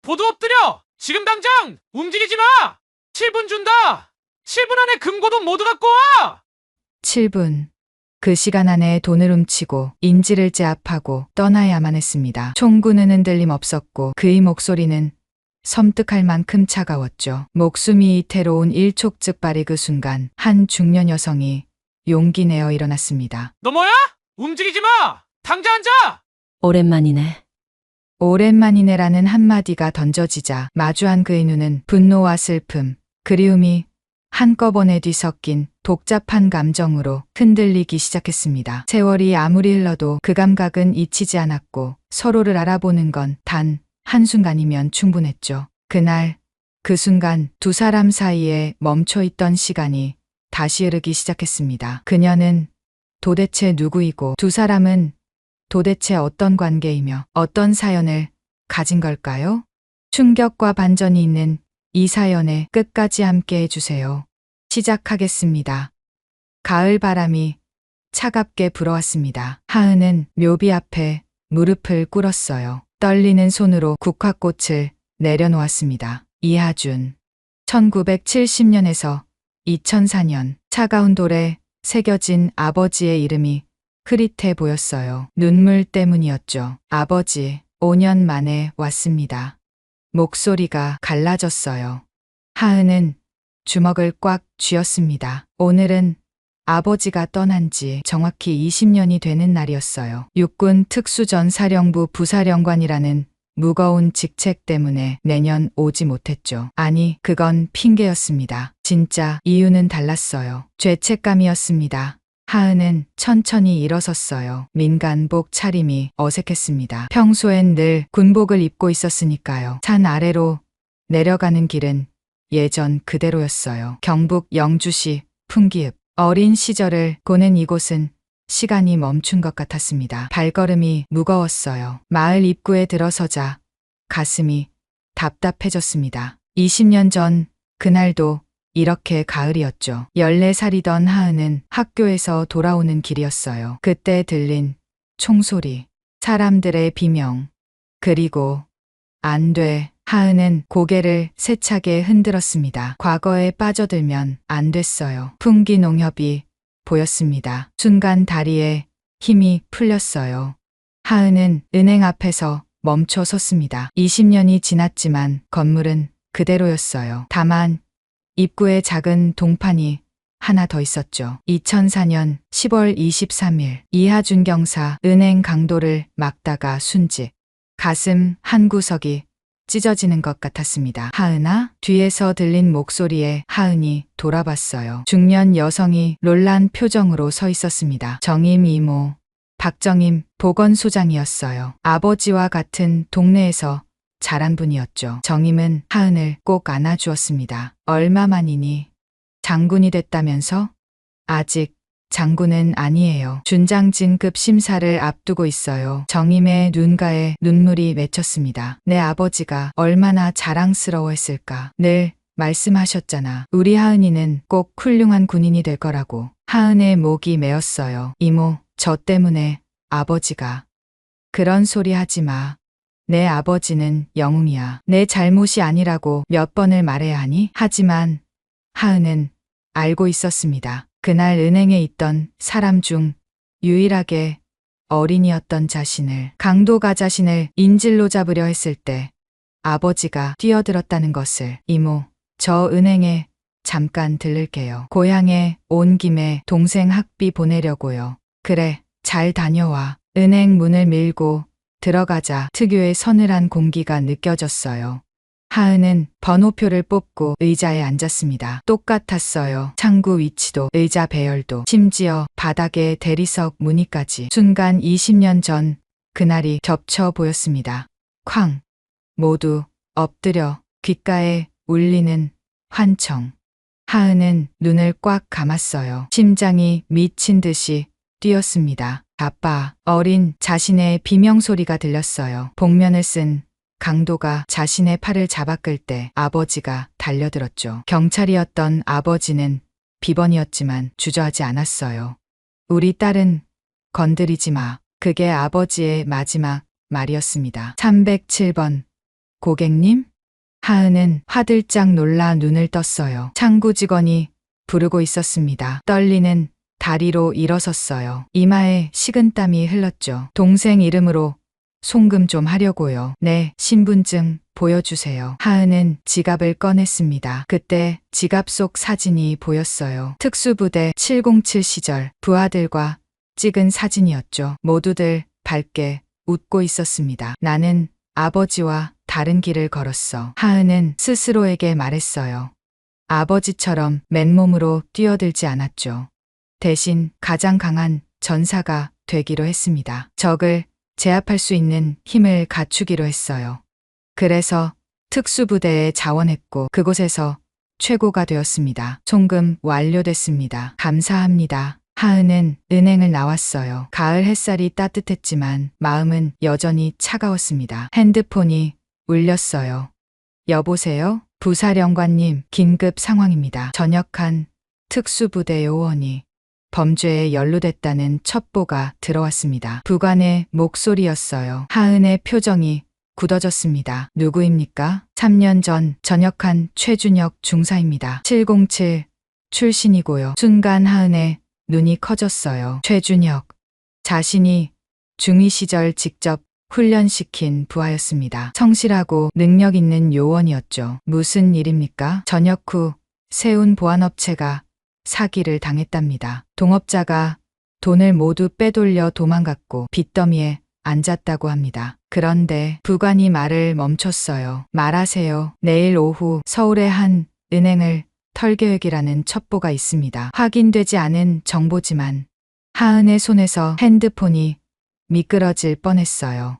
모두 엎드려! 지금 당장! 움직이지 마! 7분 준다! 7분 안에 금고돈 모두 갖고 와! 7분. 그 시간 안에 돈을 훔치고 인지를 제압하고 떠나야만 했습니다. 총구는 흔들림 없었고 그의 목소리는 섬뜩할 만큼 차가웠죠. 목숨이 이태로운 일촉즉발의 그 순간 한 중년 여성이 용기 내어 일어났습니다. 너 뭐야? 움직이지 마! 당장 앉아! 오랜만이네. 오랜만이네라는 한마디가 던져지자 마주한 그의 눈은 분노와 슬픔, 그리움이 한꺼번에 뒤섞인 복잡한 감정으로 흔들리기 시작했습니다. 세월이 아무리 흘러도 그 감각은 잊히지 않았고 서로를 알아보는 건 단 한순간이면 충분했죠. 그날, 그 순간 두 사람 사이에 멈춰있던 시간이 다시 흐르기 시작했습니다. 그녀는 도대체 누구이고 두 사람은 도대체 어떤 관계이며 어떤 사연을 가진 걸까요? 충격과 반전이 있는 이 사연에 끝까지 함께 해주세요. 시작하겠습니다. 가을 바람이 차갑게 불어왔습니다. 하은은 묘비 앞에 무릎을 꿇었어요. 떨리는 손으로 국화꽃을 내려놓았습니다. 이하준. 1970년에서 2004년 차가운 돌에 새겨진 아버지의 이름이 흐릿해 보였어요. 눈물 때문이었죠. 아버지, 5년 만에 왔습니다. 목소리가 갈라졌어요. 하은은 주먹을 꽉 쥐었습니다. 오늘은 아버지가 떠난 지 정확히 20년이 되는 날이었어요. 육군 특수전사령부 부사령관이라는 무거운 직책 때문에 내년 오지 못했죠. 아니, 그건 핑계였습니다. 진짜 이유는 달랐어요. 죄책감이었습니다. 하은은 천천히 일어섰어요. 민간복 차림이 어색했습니다. 평소엔 늘 군복을 입고 있었으니까요. 산 아래로 내려가는 길은 예전 그대로였어요. 경북 영주시 풍기읍. 어린 시절을 보낸 이곳은 시간이 멈춘 것 같았습니다. 발걸음이 무거웠어요. 마을 입구에 들어서자 가슴이 답답해졌습니다. 20년 전 그날도 이렇게 가을이었죠. 14살이던 하은은 학교에서 돌아오는 길이었어요. 그때 들린 총소리, 사람들의 비명, 그리고 안 돼. 하은은 고개를 세차게 흔들었습니다. 과거에 빠져들면 안 됐어요. 풍기 농협이 보였습니다. 순간 다리에 힘이 풀렸어요. 하은은 은행 앞에서 멈춰 섰습니다. 20년이 지났지만 건물은 그대로였어요. 다만 입구에 작은 동판이 하나 더 있었죠. 2004년 10월 23일 이하준 경사 은행 강도를 막다가 순직. 가슴 한 구석이 찢어지는 것 같았습니다. 하은아? 뒤에서 들린 목소리에 하은이 돌아봤어요. 중년 여성이 놀란 표정으로 서 있었습니다. 정임 이모, 박정임 보건소장이었어요. 아버지와 같은 동네에서 자란 분이었죠. 정임은 하은을 꼭 안아주었습니다. 얼마만이니? 장군이 됐다면서? 아직 장군은 아니에요. 준장진급 심사를 앞두고 있어요. 정임의 눈가에 눈물이 맺혔습니다. 내 아버지가 얼마나 자랑스러워했을까. 늘 말씀하셨잖아. 우리 하은이는 꼭 훌륭한 군인이 될 거라고. 하은의 목이 메었어요. 이모, 저 때문에 아버지가. 그런 소리 하지 마. 내 아버지는 영웅이야. 내 잘못이 아니라고 몇 번을 말해야 하니? 하지만 하은은 알고 있었습니다. 그날 은행에 있던 사람 중 유일하게 어린이였던 자신을, 강도가 자신을 인질로 잡으려 했을 때 아버지가 뛰어들었다는 것을. 이모, 저 은행에 잠깐 들를게요. 고향에 온 김에 동생 학비 보내려고요. 그래, 잘 다녀와. 은행 문을 밀고 들어가자 특유의 서늘한 공기가 느껴졌어요. 하은은 번호표를 뽑고 의자에 앉았습니다. 똑같았어요. 창구 위치도, 의자 배열도, 심지어 바닥에 대리석 무늬까지. 순간 20년 전 그날이 겹쳐 보였습니다. 쾅! 모두 엎드려 귓가에 울리는 환청. 하은은 눈을 꽉 감았어요. 심장이 미친 듯이 뛰었습니다. 아빠, 어린 자신의 비명소리가 들렸어요. 복면을 쓴 강도가 자신의 팔을 잡아 끌 때 아버지가 달려들었죠. 경찰이었던 아버지는 비번이었지만 주저하지 않았어요. 우리 딸은 건드리지 마. 그게 아버지의 마지막 말이었습니다. 307번 고객님? 하은은 화들짝 놀라 눈을 떴어요. 창구 직원이 부르고 있었습니다. 떨리는 다리로 일어섰어요. 이마에 식은땀이 흘렀죠. 동생 이름으로 송금 좀 하려고요. 네, 신분증 보여주세요. 하은은 지갑을 꺼냈습니다. 그때 지갑 속 사진이 보였어요. 특수부대 707 시절 부하들과 찍은 사진이었죠. 모두들 밝게 웃고 있었습니다. 나는 아버지와 다른 길을 걸었어. 하은은 스스로에게 말했어요. 아버지처럼 맨몸으로 뛰어들지 않았죠. 대신 가장 강한 전사가 되기로 했습니다. 적을 제압할 수 있는 힘을 갖추기로 했어요. 그래서 특수부대에 자원했고 그곳에서 최고가 되었습니다. 송금 완료됐습니다. 감사합니다. 하은은 은행을 나왔어요. 가을 햇살이 따뜻했지만 마음은 여전히 차가웠습니다. 핸드폰이 울렸어요. 여보세요? 부사령관님, 긴급 상황입니다. 전역한 특수부대 요원이 범죄에 연루됐다는 첩보가 들어왔습니다. 부관의 목소리였어요. 하은의 표정이 굳어졌습니다. 누구입니까? 3년 전 전역한 최준혁 중사입니다. 707 출신이고요. 순간 하은의 눈이 커졌어요. 최준혁. 자신이 중2 시절 직접 훈련시킨 부하였습니다. 성실하고 능력 있는 요원이었죠. 무슨 일입니까? 전역 후 세운 보안업체가 사기를 당했답니다. 동업자가 돈을 모두 빼돌려 도망갔고 빚더미에 앉았다고 합니다. 그런데 부관이 말을 멈췄어요. 말하세요. 내일 오후 서울의 한 은행을 털 계획이라는 첩보가 있습니다. 확인되지 않은 정보지만 하은의 손에서 핸드폰이 미끄러질 뻔했어요.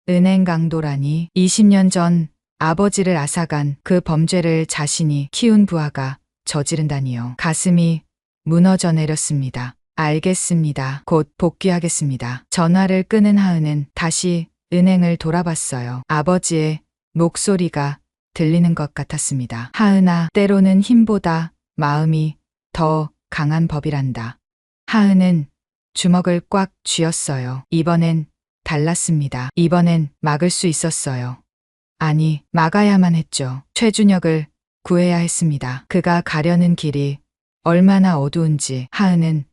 은행 강도라니 20년 전 아버지를 앗아간 그 범죄를 자신이 키운 부하가 저지른다니요. 가슴이 무너져 내렸습니다. 알겠습니다. 곧 복귀하겠습니다. 전화를 끊은 하은은 다시 은행을 돌아봤어요. 아버지의 목소리가 들리는 것 같았습니다. 하은아, 때로는 힘보다 마음이 더 강한 법이란다. 하은은 주먹을 꽉 쥐었어요. 이번엔 달랐습니다. 이번엔 막을 수 있었어요. 아니, 막아야만 했죠. 최준혁을 구해야 했습니다. 그가 가려는 길이 얼마나 어두운지 하은은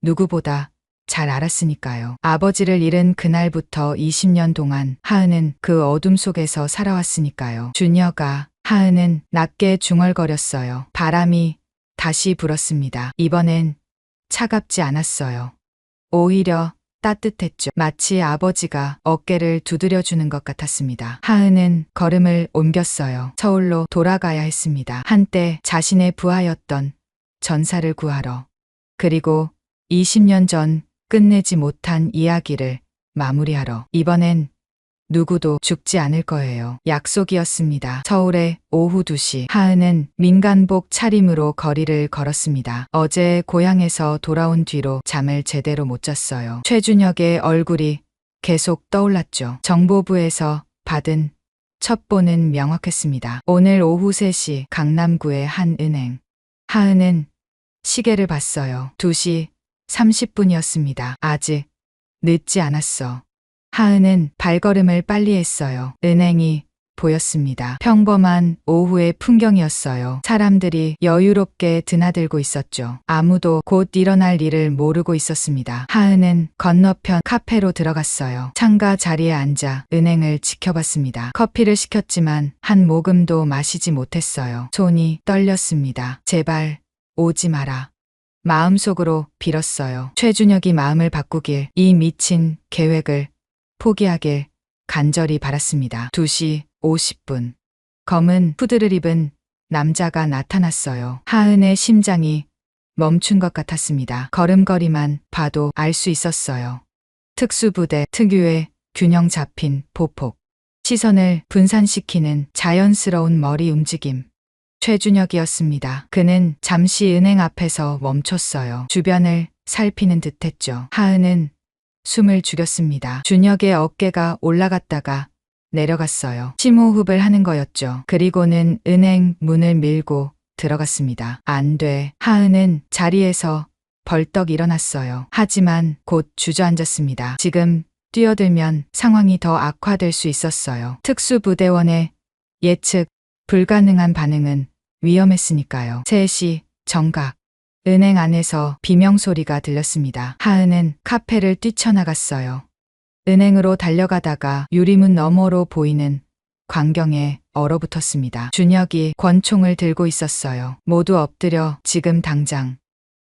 누구보다 잘 알았으니까요. 아버지를 잃은 그날부터 20년 동안 하은은 그 어둠 속에서 살아왔으니까요. 준혁아, 하은은 낮게 중얼거렸어요. 바람이 다시 불었습니다. 이번엔 차갑지 않았어요. 오히려 따뜻했죠. 마치 아버지가 어깨를 두드려주는 것 같았습니다. 하은은 걸음을 옮겼어요. 서울로 돌아가야 했습니다. 한때 자신의 부하였던 전사를 구하러. 그리고 20년 전 끝내지 못한 이야기를 마무리하러. 이번엔 누구도 죽지 않을 거예요. 약속이었습니다. 서울의 오후 2시 하은은 민간복 차림으로 거리를 걸었습니다. 어제 고향에서 돌아온 뒤로 잠을 제대로 못 잤어요. 최준혁의 얼굴이 계속 떠올랐죠. 정보부에서 받은 첩보는 명확했습니다. 오늘 오후 3시 강남구의 한 은행. 하은은 시계를 봤어요. 2시 30분이었습니다. 아직 늦지 않았어. 하은은 발걸음을 빨리 했어요. 은행이 보였습니다. 평범한 오후의 풍경이었어요. 사람들이 여유롭게 드나들고 있었죠. 아무도 곧 일어날 일을 모르고 있었습니다. 하은은 건너편 카페로 들어갔어요. 창가 자리에 앉아 은행을 지켜봤습니다. 커피를 시켰지만 한 모금도 마시지 못했어요. 손이 떨렸습니다. 제발 오지 마라. 마음속으로 빌었어요. 최준혁이 마음을 바꾸길, 이 미친 계획을 포기하길 간절히 바랐습니다. 2시 50분. 검은 후드를 입은 남자가 나타났어요. 하은의 심장이 멈춘 것 같았습니다. 걸음걸이만 봐도 알 수 있었어요. 특수부대 특유의 균형 잡힌 보폭. 시선을 분산시키는 자연스러운 머리 움직임. 최준혁이었습니다. 그는 잠시 은행 앞에서 멈췄어요. 주변을 살피는 듯했죠. 하은은 숨을 죽였습니다. 준혁의 어깨가 올라갔다가 내려갔어요. 심호흡을 하는 거였죠. 그리고는 은행 문을 밀고 들어갔습니다. 안 돼. 하은은 자리에서 벌떡 일어났어요. 하지만 곧 주저앉았습니다. 지금 뛰어들면 상황이 더 악화될 수 있었어요. 특수부대원의 예측 불가능한 반응은 위험했으니까요. 3시 정각. 은행 안에서 비명소리가 들렸습니다. 하은은 카페를 뛰쳐나갔어요. 은행으로 달려가다가 유리문 너머로 보이는 광경에 얼어붙었습니다. 준혁이 권총을 들고 있었어요. 모두 엎드려 지금 당장.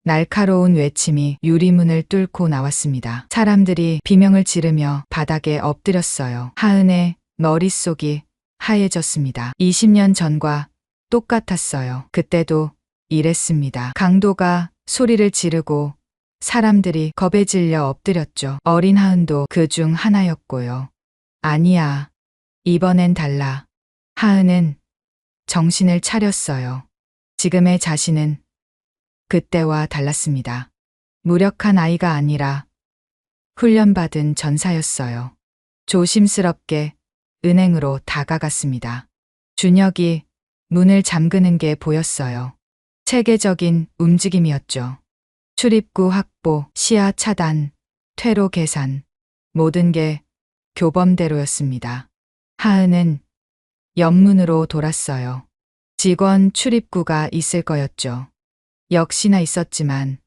날카로운 외침이 유리문을 뚫고 나왔습니다. 사람들이 비명을 지르며 바닥에 엎드렸어요. 하은의 머릿속이 하얘졌습니다. 20년 전과 똑같았어요. 그때도 이랬습니다. 강도가 소리를 지르고 사람들이 겁에 질려 엎드렸죠. 어린 하은도 그 중 하나였고요. 아니야. 이번엔 달라. 하은은 정신을 차렸어요. 지금의 자신은 그때와 달랐습니다. 무력한 아이가 아니라 훈련받은 전사였어요. 조심스럽게 은행으로 다가갔습니다. 준혁이 문을 잠그는 게 보였어요. 체계적인 움직임이었죠. 출입구 확보, 시야 차단, 퇴로 계산, 모든 게 교범대로였습니다. 하은은 옆문으로 돌았어요. 직원 출입구가 있을 거였죠. 역시나 있었지만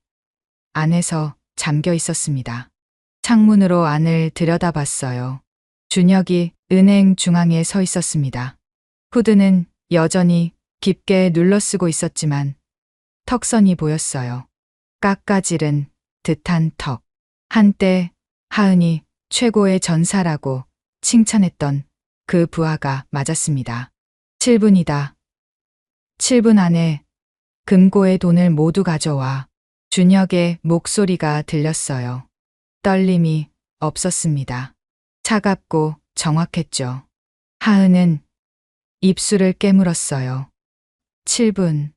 안에서 잠겨 있었습니다. 창문으로 안을 들여다봤어요. 준혁이 은행 중앙에 서 있었습니다. 후드는 여전히 깊게 눌러쓰고 있었지만 턱선이 보였어요. 깎아지른 듯한 턱. 한때 하은이 최고의 전사라고 칭찬했던 그 부하가 맞았습니다. 7분이다. 7분 안에 금고의 돈을 모두 가져와. 준혁의 목소리가 들렸어요. 떨림이 없었습니다. 차갑고 정확했죠. 하은은 입술을 깨물었어요. 7분.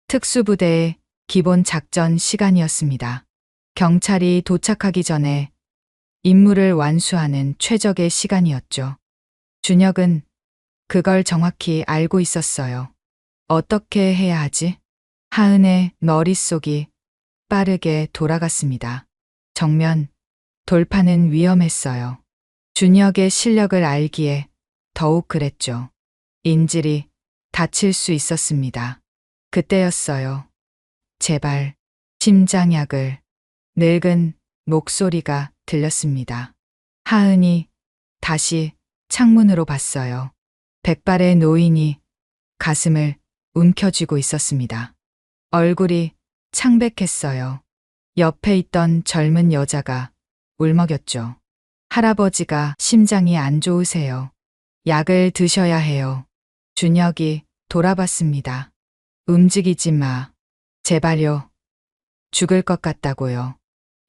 특수부대의 기본 작전 시간이었습니다. 경찰이 도착하기 전에 임무를 완수하는 최적의 시간이었죠. 준혁은 그걸 정확히 알고 있었어요. 어떻게 해야 하지? 하은의 머릿속이 빠르게 돌아갔습니다. 정면 돌파는 위험했어요. 준혁의 실력을 알기에 더욱 그랬죠. 인질이 다칠 수 있었습니다. 그때였어요. 제발 심장약을. 늙은 목소리가 들렸습니다. 하은이 다시 창문으로 봤어요. 백발의 노인이 가슴을 움켜쥐고 있었습니다. 얼굴이 창백했어요. 옆에 있던 젊은 여자가 울먹였죠. 할아버지가 심장이 안 좋으세요. 약을 드셔야 해요. 준혁이 돌아봤습니다. 움직이지 마. 제발요. 죽을 것 같다고요.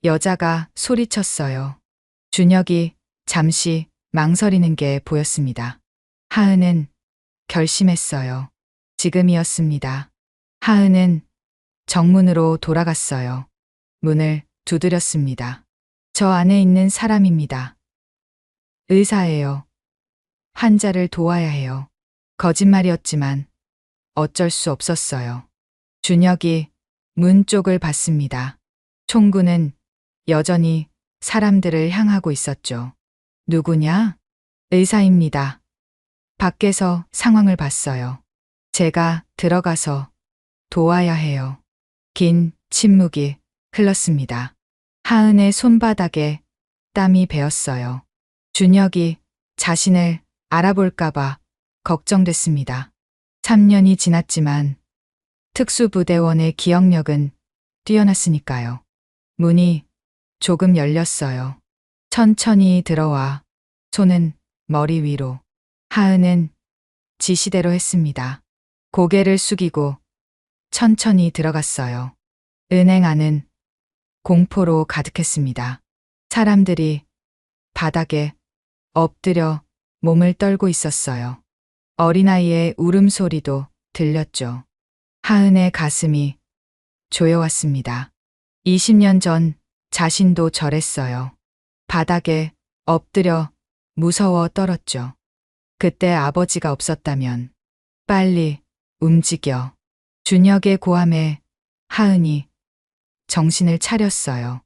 여자가 소리쳤어요. 준혁이 잠시 망설이는 게 보였습니다. 하은은 결심했어요. 지금이었습니다. 하은은 정문으로 돌아갔어요. 문을 두드렸습니다. 저 안에 있는 사람입니다. 의사예요. 환자를 도와야 해요. 거짓말이었지만 어쩔 수 없었어요. 준혁이 문 쪽을 봤습니다. 총구는 여전히 사람들을 향하고 있었죠. 누구냐? 의사입니다. 밖에서 상황을 봤어요. 제가 들어가서 도와야 해요. 긴 침묵이 흘렀습니다. 하은의 손바닥에 땀이 배었어요. 준혁이 자신을 알아볼까봐 걱정됐습니다. 3년이 지났지만 특수부대원의 기억력은 뛰어났으니까요. 문이 조금 열렸어요. 천천히 들어와. 손은 머리 위로. 하은은 지시대로 했습니다. 고개를 숙이고 천천히 들어갔어요. 은행 안은 공포로 가득했습니다. 사람들이 바닥에 엎드려 몸을 떨고 있었어요. 어린아이의 울음소리도 들렸죠. 하은의 가슴이 조여왔습니다. 20년 전 자신도 저랬어요. 바닥에 엎드려 무서워 떨었죠. 그때 아버지가 없었다면 빨리 움직여. 준혁의 고함에 하은이 정신을 차렸어요.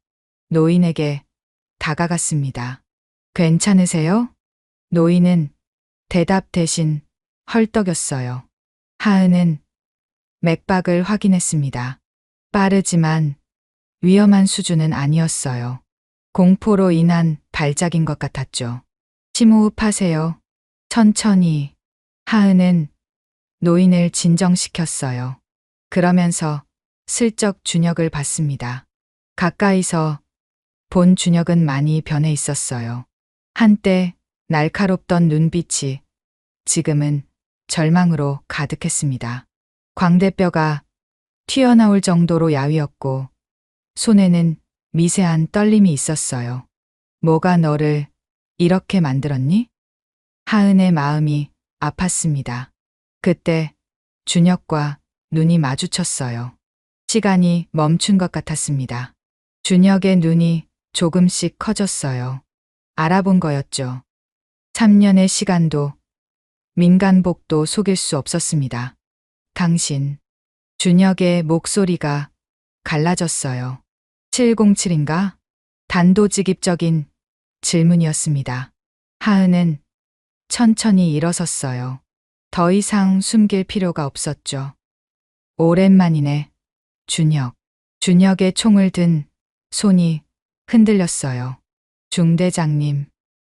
노인에게 다가갔습니다. 괜찮으세요? 노인은 대답 대신 헐떡였어요. 하은은 맥박을 확인했습니다. 빠르지만 위험한 수준은 아니었어요. 공포로 인한 발작인 것 같았죠. 심호흡하세요. 천천히. 하은은 노인을 진정시켰어요. 그러면서 슬쩍 준혁을 봤습니다. 가까이서 본 준혁은 많이 변해 있었어요. 한때 날카롭던 눈빛이 지금은 절망으로 가득했습니다. 광대뼈가 튀어나올 정도로 야위었고 손에는 미세한 떨림이 있었어요. 뭐가 너를 이렇게 만들었니? 하은의 마음이 아팠습니다. 그때 준혁과 눈이 마주쳤어요. 시간이 멈춘 것 같았습니다. 준혁의 눈이 조금씩 커졌어요. 알아본 거였죠. 3년의 시간도 민간복도 속일 수 없었습니다. 당신. 준혁의 목소리가 갈라졌어요. 707인가? 단도직입적인 질문이었습니다. 하은은 천천히 일어섰어요. 더 이상 숨길 필요가 없었죠. 오랜만이네. 준혁. 준혁의 총을 든 손이 흔들렸어요. 중대장님.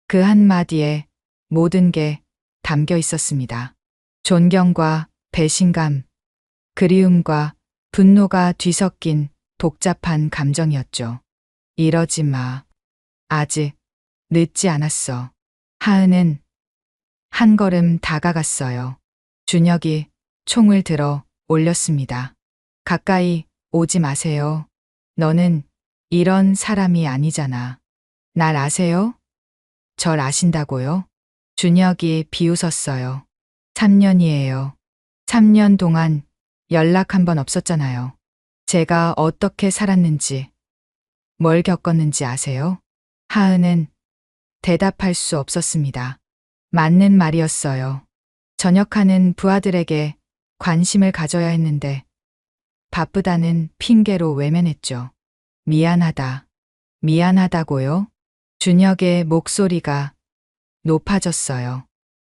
그 한마디에 모든 게 담겨 있었습니다. 존경과 배신감, 그리움과 분노가 뒤섞인 복잡한 감정이었죠. 이러지 마. 아직 늦지 않았어. 하은은 한 걸음 다가갔어요. 준혁이 총을 들어 올렸습니다. 가까이 오지 마세요. 너는 이런 사람이 아니잖아. 날 아세요? 절 아신다고요? 준혁이 비웃었어요. 3년이에요. 3년 동안 연락 한 번 없었잖아요. 제가 어떻게 살았는지, 뭘 겪었는지 아세요? 하은은 대답할 수 없었습니다. 맞는 말이었어요. 전역하는 부하들에게 관심을 가져야 했는데 바쁘다는 핑계로 외면했죠. 미안하다. 미안하다고요? 준혁의 목소리가 높아졌어요.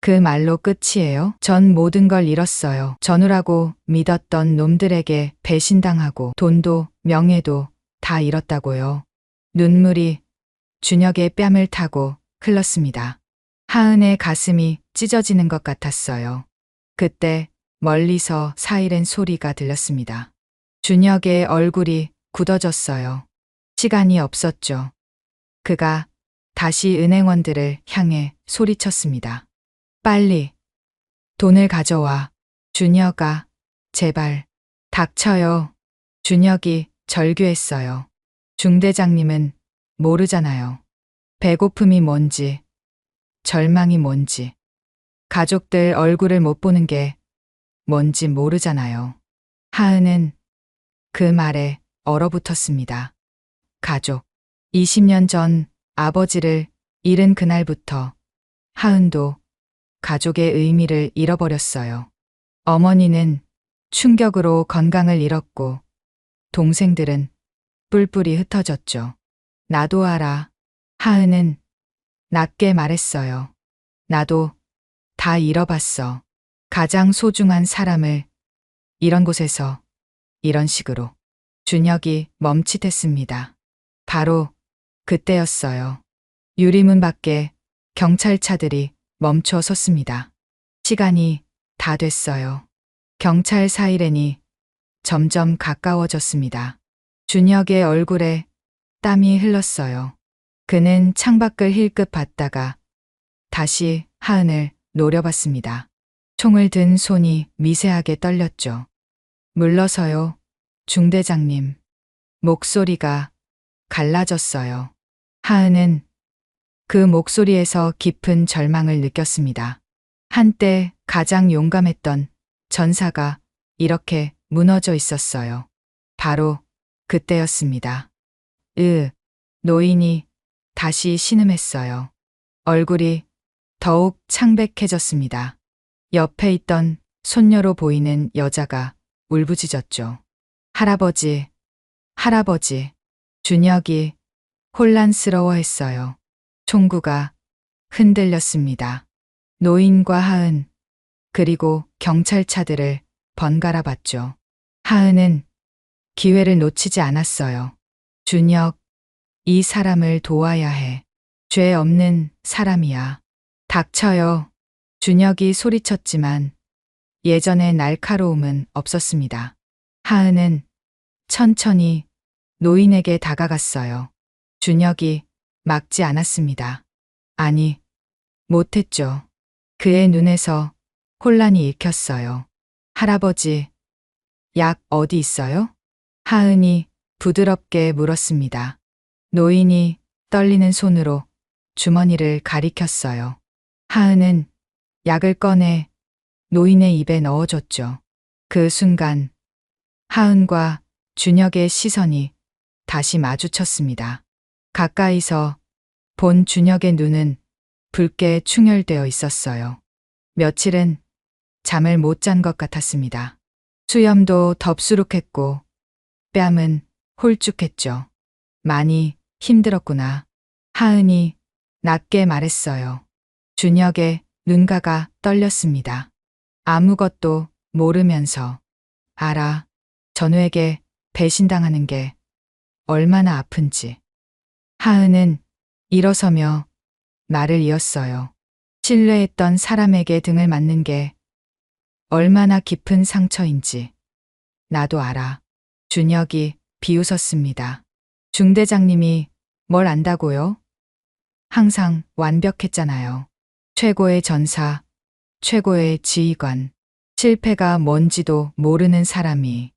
그 말로 끝이에요? 전 모든 걸 잃었어요. 전우라고 믿었던 놈들에게 배신당하고 돈도 명예도 다 잃었다고요. 눈물이 준혁의 뺨을 타고 흘렀습니다. 하은의 가슴이 찢어지는 것 같았어요. 그때 멀리서 사이렌 소리가 들렸습니다. 준혁의 얼굴이 굳어졌어요. 시간이 없었죠. 그가 다시 은행원들을 향해 소리쳤습니다. 빨리 돈을 가져와. 준혁아, 제발. 닥쳐요. 준혁이 절규했어요. 중대장님은 모르잖아요. 배고픔이 뭔지, 절망이 뭔지, 가족들 얼굴을 못 보는 게 뭔지 모르잖아요. 하은은 그 말에 얼어붙었습니다. 가족. 20년 전 아버지를 잃은 그날부터 하은도 가족의 의미를 잃어버렸어요. 어머니는 충격으로 건강을 잃었고 동생들은 뿔뿔이 흩어졌죠. 나도 알아. 하은은 낮게 말했어요. 나도 다 잃어봤어. 가장 소중한 사람을 이런 곳에서 이런 식으로. 준혁이 멈칫했습니다. 바로 그때였어요. 유리문 밖에 경찰차들이 멈춰 섰습니다. 시간이 다 됐어요. 경찰 사이렌이 점점 가까워졌습니다. 준혁의 얼굴에 땀이 흘렀어요. 그는 창밖을 힐끗 봤다가 다시 하은을 노려봤습니다. 총을 든 손이 미세하게 떨렸죠. 물러서요, 중대장님. 목소리가 갈라졌어요. 하은은 그 목소리에서 깊은 절망을 느꼈습니다. 한때 가장 용감했던 전사가 이렇게 무너져 있었어요. 바로 그때였습니다. 노인이 다시 신음했어요. 얼굴이 더욱 창백해졌습니다. 옆에 있던 손녀로 보이는 여자가 울부짖었죠. 할아버지, 할아버지. 준혁이 혼란스러워했어요. 총구가 흔들렸습니다. 노인과 하은 그리고 경찰차들을 번갈아 봤죠. 하은은 기회를 놓치지 않았어요. 준혁, 이 사람을 도와야 해. 죄 없는 사람이야. 닥쳐요. 준혁이 소리쳤지만 예전의 날카로움은 없었습니다. 하은은 천천히 노인에게 다가갔어요. 준혁이 막지 않았습니다. 아니, 못했죠. 그의 눈에서 혼란이 읽혔어요. 할아버지, 약 어디 있어요? 하은이 부드럽게 물었습니다. 노인이 떨리는 손으로 주머니를 가리켰어요. 하은은 약을 꺼내 노인의 입에 넣어줬죠. 그 순간 하은과 준혁의 시선이 다시 마주쳤습니다. 가까이서 본 준혁의 눈은 붉게 충혈되어 있었어요. 며칠은 잠을 못 잔 것 같았습니다. 수염도 덥수룩했고 뺨은 홀쭉했죠. 많이 힘들었구나. 하은이 낮게 말했어요. 준혁의 눈가가 떨렸습니다. 아무것도 모르면서 알아. 전우에게 배신당하는 게 얼마나 아픈지. 하은은 일어서며 말을 이었어요. 신뢰했던 사람에게 등을 맞는 게 얼마나 깊은 상처인지 나도 알아. 준혁이 비웃었습니다. 중대장님이 뭘 안다고요? 항상 완벽했잖아요. 최고의 전사, 최고의 지휘관, 실패가 뭔지도 모르는 사람이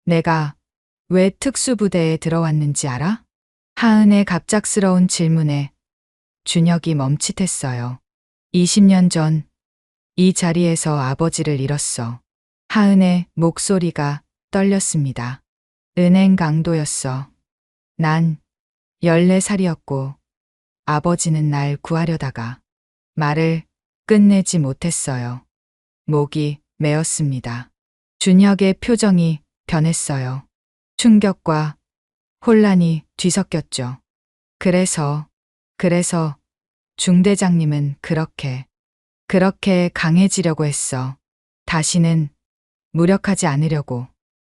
내가 왜 특수부대에 들어왔는지 알아? 하은의 갑작스러운 질문에 준혁이 멈칫했어요. 20년 전 이 자리에서 아버지를 잃었어. 하은의 목소리가 떨렸습니다. 은행 강도였어. 난 14살이었고 아버지는 날 구하려다가 말을 끝내지 못했어요. 목이 메었습니다. 준혁의 표정이 변했어요. 충격과 혼란이 뒤섞였죠. 그래서 중대장님은 그렇게 강해지려고 했어. 다시는 무력하지 않으려고.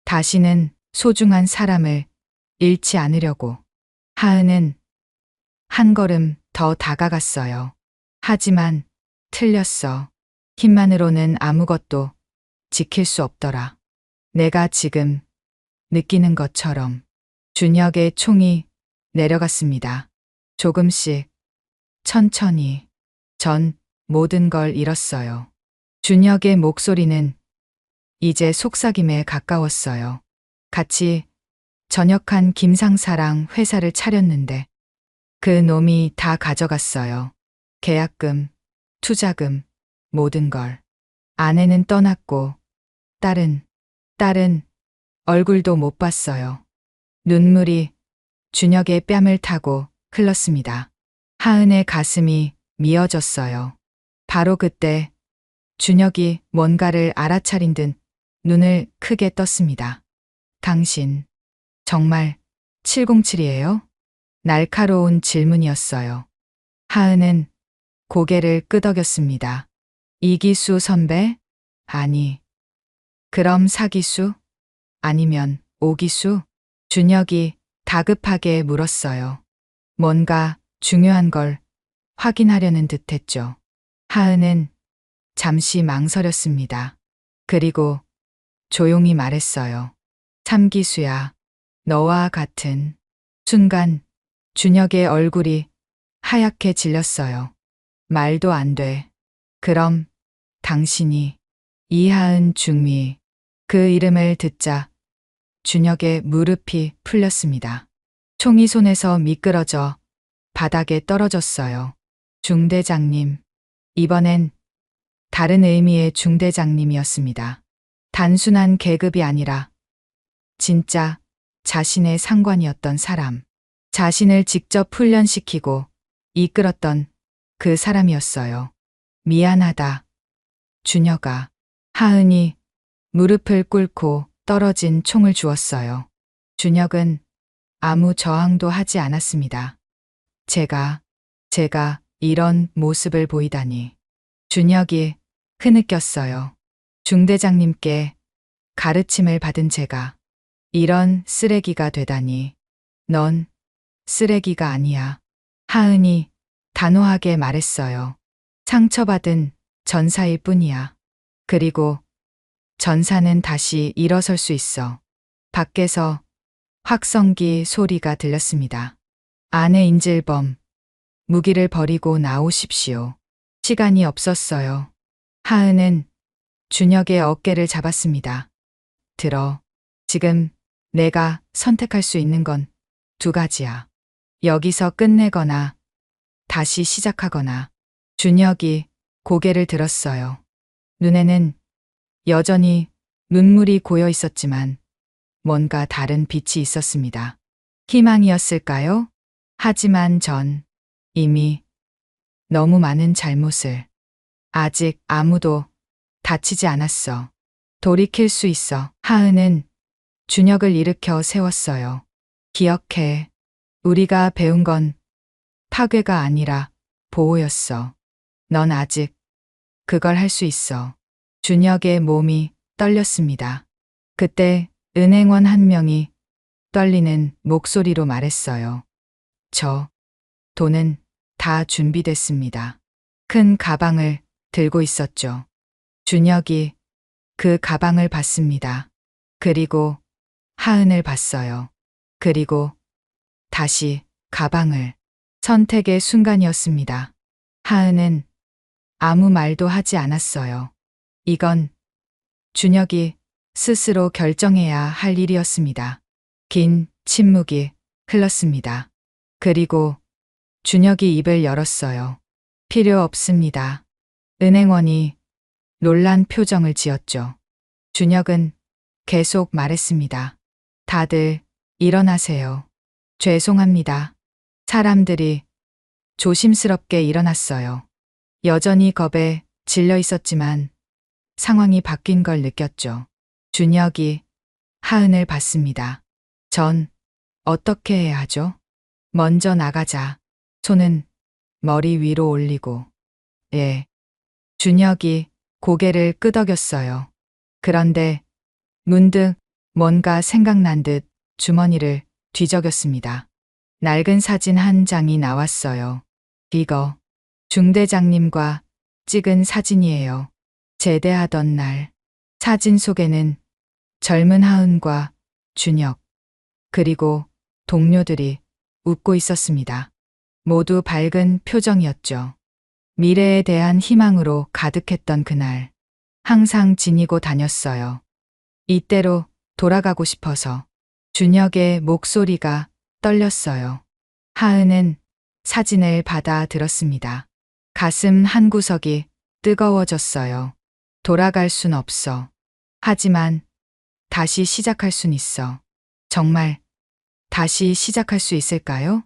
다시는 소중한 사람을 잃지 않으려고. 하은은 한 걸음 더 다가갔어요. 하지만 틀렸어. 힘만으로는 아무것도 지킬 수 없더라. 내가 지금 느끼는 것처럼. 준혁의 총이 내려갔습니다. 조금씩, 천천히. 전 모든 걸 잃었어요. 준혁의 목소리는 이제 속삭임에 가까웠어요. 같이 전역한 김상사랑 회사를 차렸는데 그 놈이 다 가져갔어요. 계약금, 투자금, 모든 걸. 아내는 떠났고 딸은 얼굴도 못 봤어요. 눈물이 준혁의 뺨을 타고 흘렀습니다. 하은의 가슴이 미어졌어요. 바로 그때 준혁이 뭔가를 알아차린 듯 눈을 크게 떴습니다. 당신 정말 707이에요? 날카로운 질문이었어요. 하은은 고개를 끄덕였습니다. 이기수 선배? 아니. 그럼 사기수? 아니면 오기수? 준혁이 다급하게 물었어요. 뭔가 중요한 걸 확인하려는 듯했죠. 하은은 잠시 망설였습니다. 그리고 조용히 말했어요. 참기수야. 너와 같은. 순간 준혁의 얼굴이 하얗게 질렸어요. 말도 안 돼. 그럼 당신이 이하은 중위. 그 이름을 듣자 준혁의 무릎이 풀렸습니다. 총이 손에서 미끄러져 바닥에 떨어졌어요. 중대장님. 이번엔 다른 의미의 중대장님이었습니다. 단순한 계급이 아니라 진짜 자신의 상관이었던 사람. 자신을 직접 훈련시키고 이끌었던 그 사람이었어요. 미안하다. 준혁아. 하은이 무릎을 꿇고 떨어진 총을 주었어요. 준혁은 아무 저항도 하지 않았습니다. 제가 이런 모습을 보이다니. 준혁이 흐느꼈어요. 중대장님께 가르침을 받은 제가 이런 쓰레기가 되다니. 넌 쓰레기가 아니야. 하은이 단호하게 말했어요. 상처받은 전사일 뿐이야. 그리고 전사는 다시 일어설 수 있어. 밖에서 확성기 소리가 들렸습니다. 아내 인질범, 무기를 버리고 나오십시오. 시간이 없었어요. 하은은 준혁의 어깨를 잡았습니다. 들어. 지금 내가 선택할 수 있는 건 두 가지야. 여기서 끝내거나 다시 시작하거나. 준혁이 고개를 들었어요. 눈에는 여전히 눈물이 고여 있었지만 뭔가 다른 빛이 있었습니다. 희망이었을까요? 하지만 전 이미 너무 많은 잘못을. 아직 아무도 다치지 않았어. 돌이킬 수 있어. 하은은 준혁을 일으켜 세웠어요. 기억해. 우리가 배운 건 파괴가 아니라 보호였어. 넌 아직 그걸 할 수 있어. 준혁의 몸이 떨렸습니다. 그때 은행원 한 명이 떨리는 목소리로 말했어요. 저 돈은 다 준비됐습니다. 큰 가방을 들고 있었죠. 준혁이 그 가방을 봤습니다. 그리고 하은을 봤어요. 그리고 다시 가방을. 선택의 순간이었습니다. 하은은 아무 말도 하지 않았어요. 이건 준혁이 스스로 결정해야 할 일이었습니다. 긴 침묵이 흘렀습니다. 그리고 준혁이 입을 열었어요. 필요 없습니다. 은행원이 놀란 표정을 지었죠. 준혁은 계속 말했습니다. 다들 일어나세요. 죄송합니다. 사람들이 조심스럽게 일어났어요. 여전히 겁에 질려 있었지만 상황이 바뀐 걸 느꼈죠. 준혁이 하은을 봤습니다. 전 어떻게 해야 하죠? 먼저 나가자. 손은 머리 위로 올리고. 예. 준혁이 고개를 끄덕였어요. 그런데 문득 뭔가 생각난 듯 주머니를 뒤적였습니다. 낡은 사진 한 장이 나왔어요. 이거 중대장님과 찍은 사진이에요. 제대하던 날. 사진 속에는 젊은 하은과 준혁, 그리고 동료들이 웃고 있었습니다. 모두 밝은 표정이었죠. 미래에 대한 희망으로 가득했던 그날. 항상 지니고 다녔어요. 이때로 돌아가고 싶어서. 준혁의 목소리가 떨렸어요. 하은은 사진을 받아 들었습니다. 가슴 한구석이 뜨거워졌어요. 돌아갈 순 없어. 하지만 다시 시작할 순 있어. 정말 다시 시작할 수 있을까요?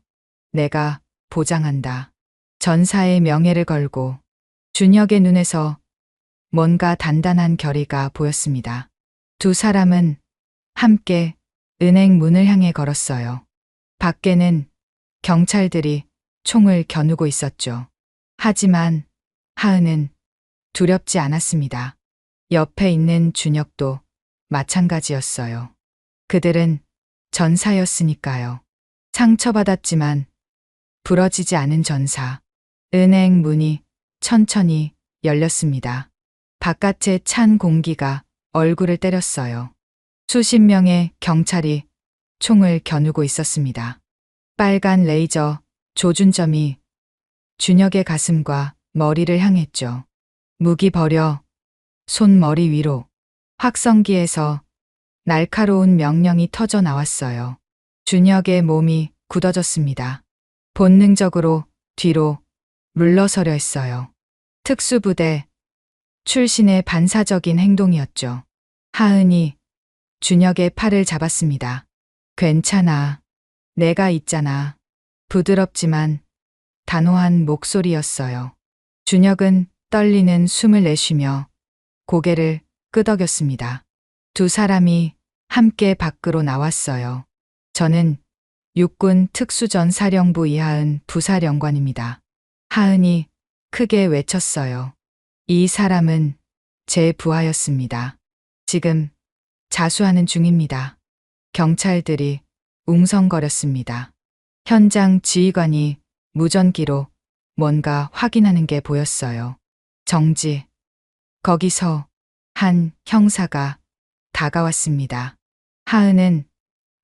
내가 보장한다. 전사의 명예를 걸고. 준혁의 눈에서 뭔가 단단한 결의가 보였습니다. 두 사람은 함께 은행 문을 향해 걸었어요. 밖에는 경찰들이 총을 겨누고 있었죠. 하지만 하은은 두렵지 않았습니다. 옆에 있는 준혁도 마찬가지였어요. 그들은 전사였으니까요. 상처받았지만 부러지지 않은 전사. 은행 문이 천천히 열렸습니다. 바깥의 찬 공기가 얼굴을 때렸어요. 수십 명의 경찰이 총을 겨누고 있었습니다. 빨간 레이저 조준점이 준혁의 가슴과 머리를 향했죠. 무기 버려. 손 머리 위로. 확성기에서 날카로운 명령이 터져 나왔어요. 준혁의 몸이 굳어졌습니다. 본능적으로 뒤로 물러서려 했어요. 특수부대 출신의 반사적인 행동이었죠. 하은이 준혁의 팔을 잡았습니다. 괜찮아. 내가 있잖아. 부드럽지만 단호한 목소리였어요. 준혁은 떨리는 숨을 내쉬며 고개를 끄덕였습니다. 두 사람이 함께 밖으로 나왔어요. 저는 육군 특수전사령부 이하은 부사령관입니다. 하은이 크게 외쳤어요. 이 사람은 제 부하였습니다. 지금 자수하는 중입니다. 경찰들이 웅성거렸습니다. 현장 지휘관이 무전기로 뭔가 확인하는 게 보였어요. 정지. 거기서 한 형사가 다가왔습니다. 하은은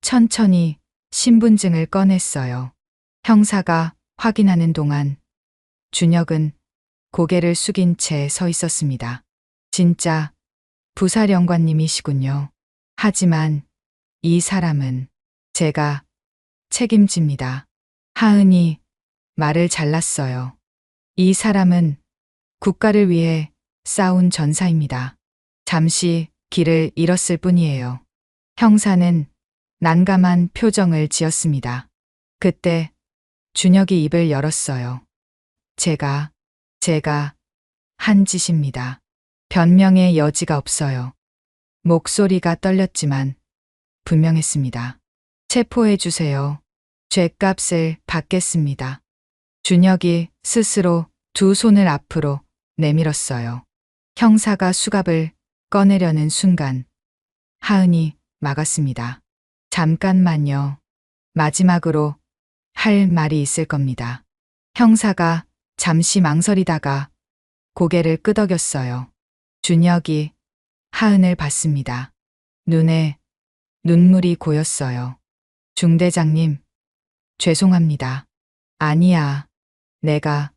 천천히 신분증을 꺼냈어요. 형사가 확인하는 동안 준혁은 고개를 숙인 채 서 있었습니다. 진짜 부사령관님이시군요. 하지만 이 사람은 제가 책임집니다. 하은이 말을 잘랐어요. 이 사람은 국가를 위해 싸운 전사입니다. 잠시 길을 잃었을 뿐이에요. 형사는 난감한 표정을 지었습니다. 그때 준혁이 입을 열었어요. 제가 한 짓입니다. 변명의 여지가 없어요. 목소리가 떨렸지만 분명했습니다. 체포해 주세요. 죗값을 받겠습니다. 준혁이 스스로 두 손을 앞으로 내밀었어요. 형사가 수갑을 꺼내려는 순간 하은이 막았습니다. 잠깐만요. 마지막으로 할 말이 있을 겁니다. 형사가 잠시 망설이다가 고개를 끄덕였어요. 준혁이 하은을 봤습니다. 눈에 눈물이 고였어요. 중대장님, 죄송합니다. 아니야, 내가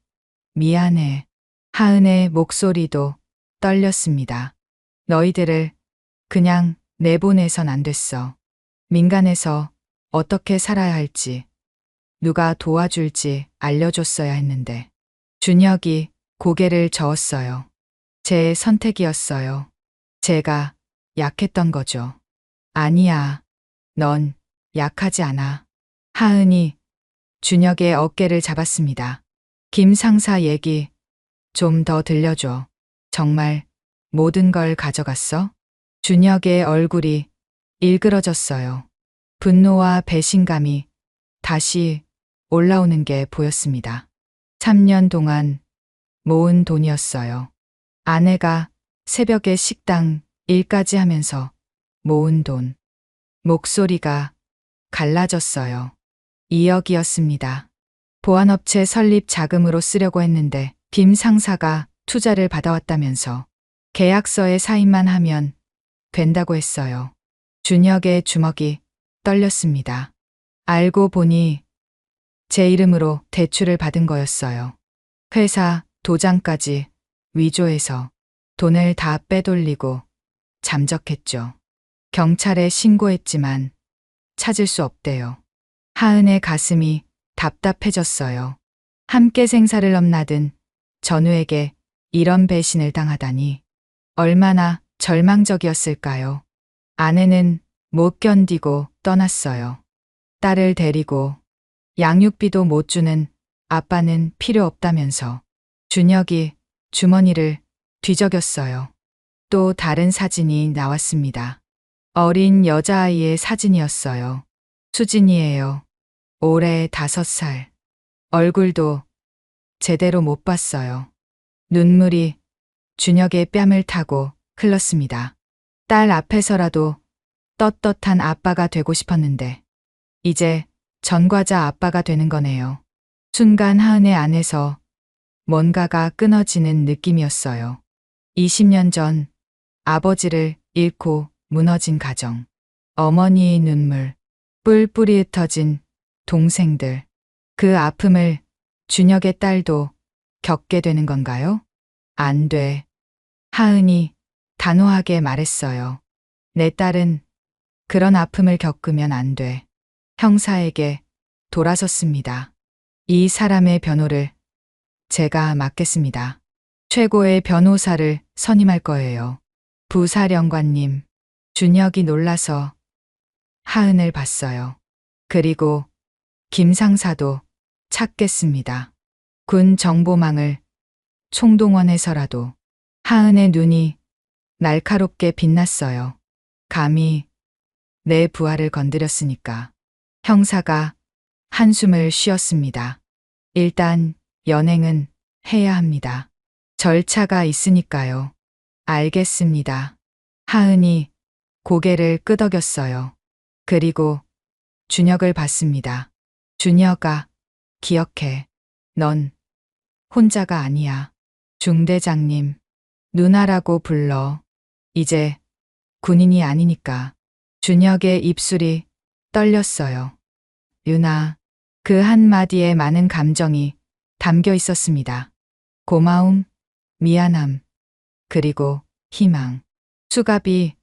미안해. 하은의 목소리도 떨렸습니다. 너희들을 그냥 내보내선 안 됐어. 민간에서 어떻게 살아야 할지, 누가 도와줄지 알려줬어야 했는데. 준혁이 고개를 저었어요. 제 선택이었어요. 제가 약했던 거죠. 아니야, 넌 약하지 않아. 하은이 준혁의 어깨를 잡았습니다. 김 상사 얘기 좀 더 들려줘. 정말 모든 걸 가져갔어? 준혁의 얼굴이 일그러졌어요. 분노와 배신감이 다시 올라오는 게 보였습니다. 3년 동안 모은 돈이었어요. 아내가 새벽에 식당 일까지 하면서 모은 돈. 목소리가 갈라졌어요. 2억이었습니다. 보안업체 설립 자금으로 쓰려고 했는데 김 상사가 투자를 받아왔다면서 계약서에 사인만 하면 된다고 했어요. 준혁의 주먹이 떨렸습니다. 알고 보니 제 이름으로 대출을 받은 거였어요. 회사 도장까지 위조해서 돈을 다 빼돌리고 잠적했죠. 경찰에 신고했지만 찾을 수 없대요. 하은의 가슴이 답답해졌어요. 함께 생사를 넘나든 전우에게 이런 배신을 당하다니 얼마나 절망적이었을까요. 아내는 못 견디고 떠났어요. 딸을 데리고 양육비도 못 주는 아빠는 필요 없다면서 준혁이 주머니를 뒤적였어요. 또 다른 사진이 나왔습니다. 어린 여자아이의 사진이었어요. 수진이에요. 올해 5살. 얼굴도 제대로 못 봤어요. 눈물이 준혁의 뺨을 타고 흘렀습니다. 딸 앞에서라도 떳떳한 아빠가 되고 싶었는데 이제 전과자 아빠가 되는 거네요. 순간 하은의 안에서 뭔가가 끊어지는 느낌이었어요. 20년 전 아버지를 잃고 무너진 가정, 어머니의 눈물, 뿔뿔이 흩어진 동생들, 그 아픔을 준혁의 딸도 겪게 되는 건가요? 안 돼. 하은이 단호하게 말했어요. 내 딸은 그런 아픔을 겪으면 안 돼. 형사에게 돌아섰습니다. 이 사람의 변호를 제가 맡겠습니다. 최고의 변호사를 선임할 거예요. 부사령관님. 준혁이 놀라서 하은을 봤어요. 그리고 김 상사도 찾겠습니다. 군 정보망을 총동원해서라도. 하은의 눈이 날카롭게 빛났어요. 감히 내 부하를 건드렸으니까. 형사가 한숨을 쉬었습니다. 일단 연행은 해야 합니다. 절차가 있으니까요. 알겠습니다. 하은이 고개를 끄덕였어요. 그리고 준혁을 봤습니다. 준혁아, 기억해. 넌 혼자가 아니야. 중대장님, 누나라고 불러. 이제 군인이 아니니까. 준혁의 입술이 떨렸어요. 유나, 그 한마디에 많은 감정이 담겨 있었습니다. 고마움, 미안함, 그리고 희망. 수갑이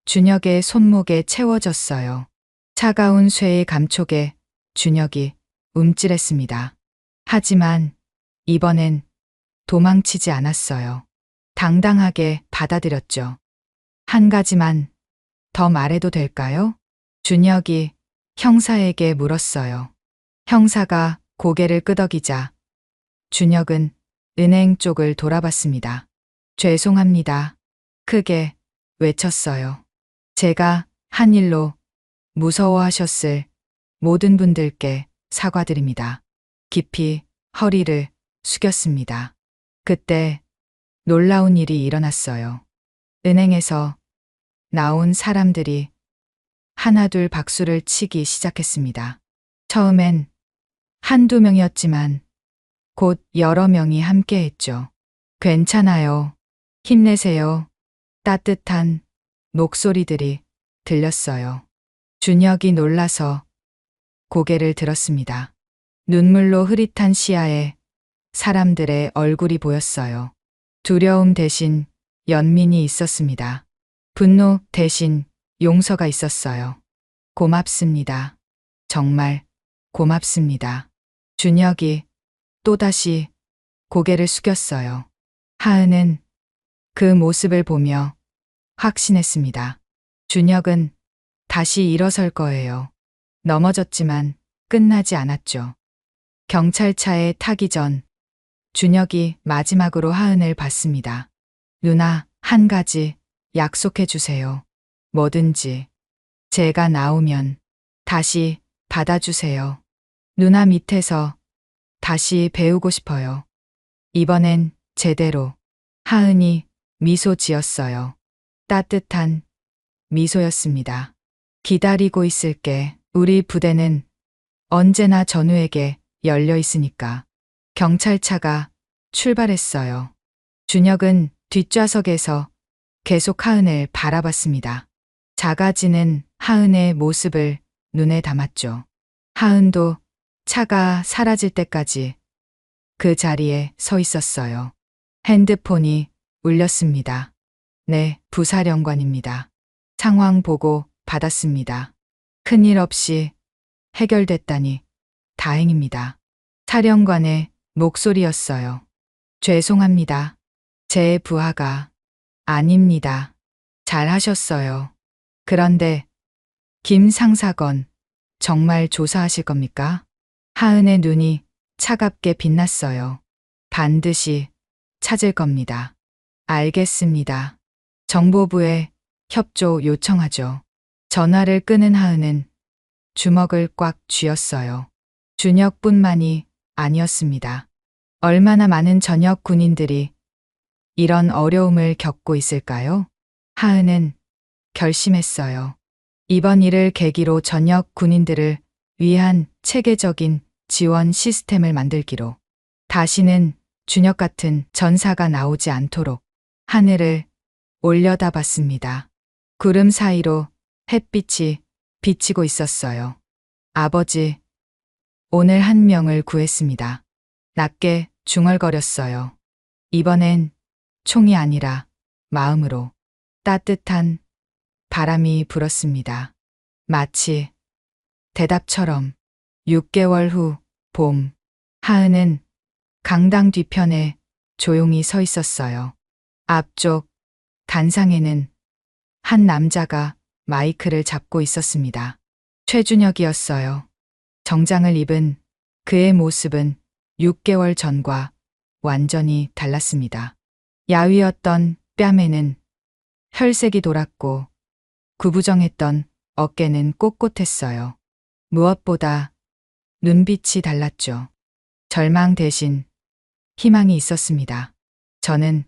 준혁의 손목에 채워졌어요. 차가운 쇠의 감촉에 준혁이 움찔했습니다. 하지만 이번엔 도망치지 않았어요. 당당하게 받아들였죠. 한 가지만 더 말해도 될까요? 준혁이 형사에게 물었어요. 형사가 고개를 끄덕이자 준혁은 은행 쪽을 돌아봤습니다. 죄송합니다. 크게 외쳤어요. 제가 한 일로 무서워하셨을 모든 분들께 사과드립니다. 깊이 허리를 숙였습니다. 그때 놀라운 일이 일어났어요. 은행에서 나온 사람들이 하나둘 박수를 치기 시작했습니다. 처음엔 한두 명이었지만 곧 여러 명이 함께 했죠. 괜찮아요. 힘내세요. 따뜻한 목소리들이 들렸어요. 준혁이 놀라서 고개를 들었습니다. 눈물로 흐릿한 시야에 사람들의 얼굴이 보였어요. 두려움 대신 연민이 있었습니다. 분노 대신 용서가 있었어요. 고맙습니다. 정말 고맙습니다. 준혁이 또다시 고개를 숙였어요. 하은은 그 모습을 보며 확신했습니다. 준혁은 다시 일어설 거예요. 넘어졌지만 끝나지 않았죠. 경찰차에 타기 전 준혁이 마지막으로 하은을 봤습니다. 누나, 한 가지 약속해 주세요. 뭐든지. 제가 나오면 다시 받아주세요. 누나 밑에서 다시 배우고 싶어요. 이번엔 제대로. 하은이 미소 지었어요. 따뜻한 미소였습니다. 기다리고 있을게. 우리 부대는 언제나 전우에게 열려 있으니까. 경찰차가 출발했어요. 준혁은 뒷좌석에서 계속 하은을 바라봤습니다. 작아지는 하은의 모습을 눈에 담았죠. 하은도 차가 사라질 때까지 그 자리에 서 있었어요. 핸드폰이 울렸습니다. 네, 부사령관입니다. 상황 보고 받았습니다. 큰일 없이 해결됐다니 다행입니다. 사령관의 목소리였어요. 죄송합니다. 제 부하가. 아닙니다. 잘하셨어요. 그런데 김 상사건 정말 조사하실 겁니까? 하은의 눈이 차갑게 빛났어요. 반드시 찾을 겁니다. 알겠습니다. 정보부에 협조 요청하죠. 전화를 끄는 하은은 주먹을 꽉 쥐었어요. 준혁뿐만이 아니었습니다. 얼마나 많은 전역 군인들이 이런 어려움을 겪고 있을까요? 하은은 결심했어요. 이번 일을 계기로 전역 군인들을 위한 체계적인 지원 시스템을 만들기로. 다시는 준혁 같은 전사가 나오지 않도록 하늘을 올려다봤습니다. 구름 사이로 햇빛이 비치고 있었어요. 아버지, 오늘 한 명을 구했습니다. 낮게 중얼거렸어요. 이번엔 총이 아니라 마음으로. 따뜻한 바람이 불었습니다. 마치 대답처럼. 6개월 후 봄. 하은은 강당 뒤편에 조용히 서 있었어요. 앞쪽 단상에는 한 남자가 마이크를 잡고 있었습니다. 최준혁이었어요. 정장을 입은 그의 모습은 6개월 전과 완전히 달랐습니다. 야위었던 뺨에는 혈색이 돌았고 구부정했던 어깨는 꼿꼿했어요. 무엇보다 눈빛이 달랐죠. 절망 대신 희망이 있었습니다. 저는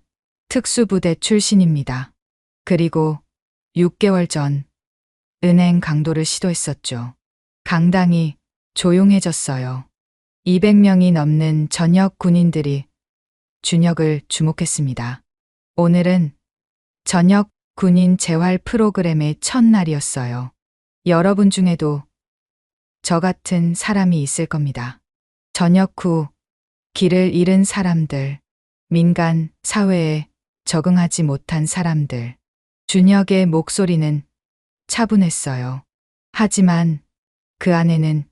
특수부대 출신입니다. 그리고 6개월 전 은행 강도를 시도했었죠. 강당이 조용해졌어요. 200명이 넘는 전역 군인들이 준혁을 주목했습니다. 오늘은 전역 군인 재활 프로그램의 첫날이었어요. 여러분 중에도 저 같은 사람이 있을 겁니다. 전역 후 길을 잃은 사람들, 민간 사회에 적응하지 못한 사람들. 준혁의 목소리는 차분했어요. 하지만 그 안에는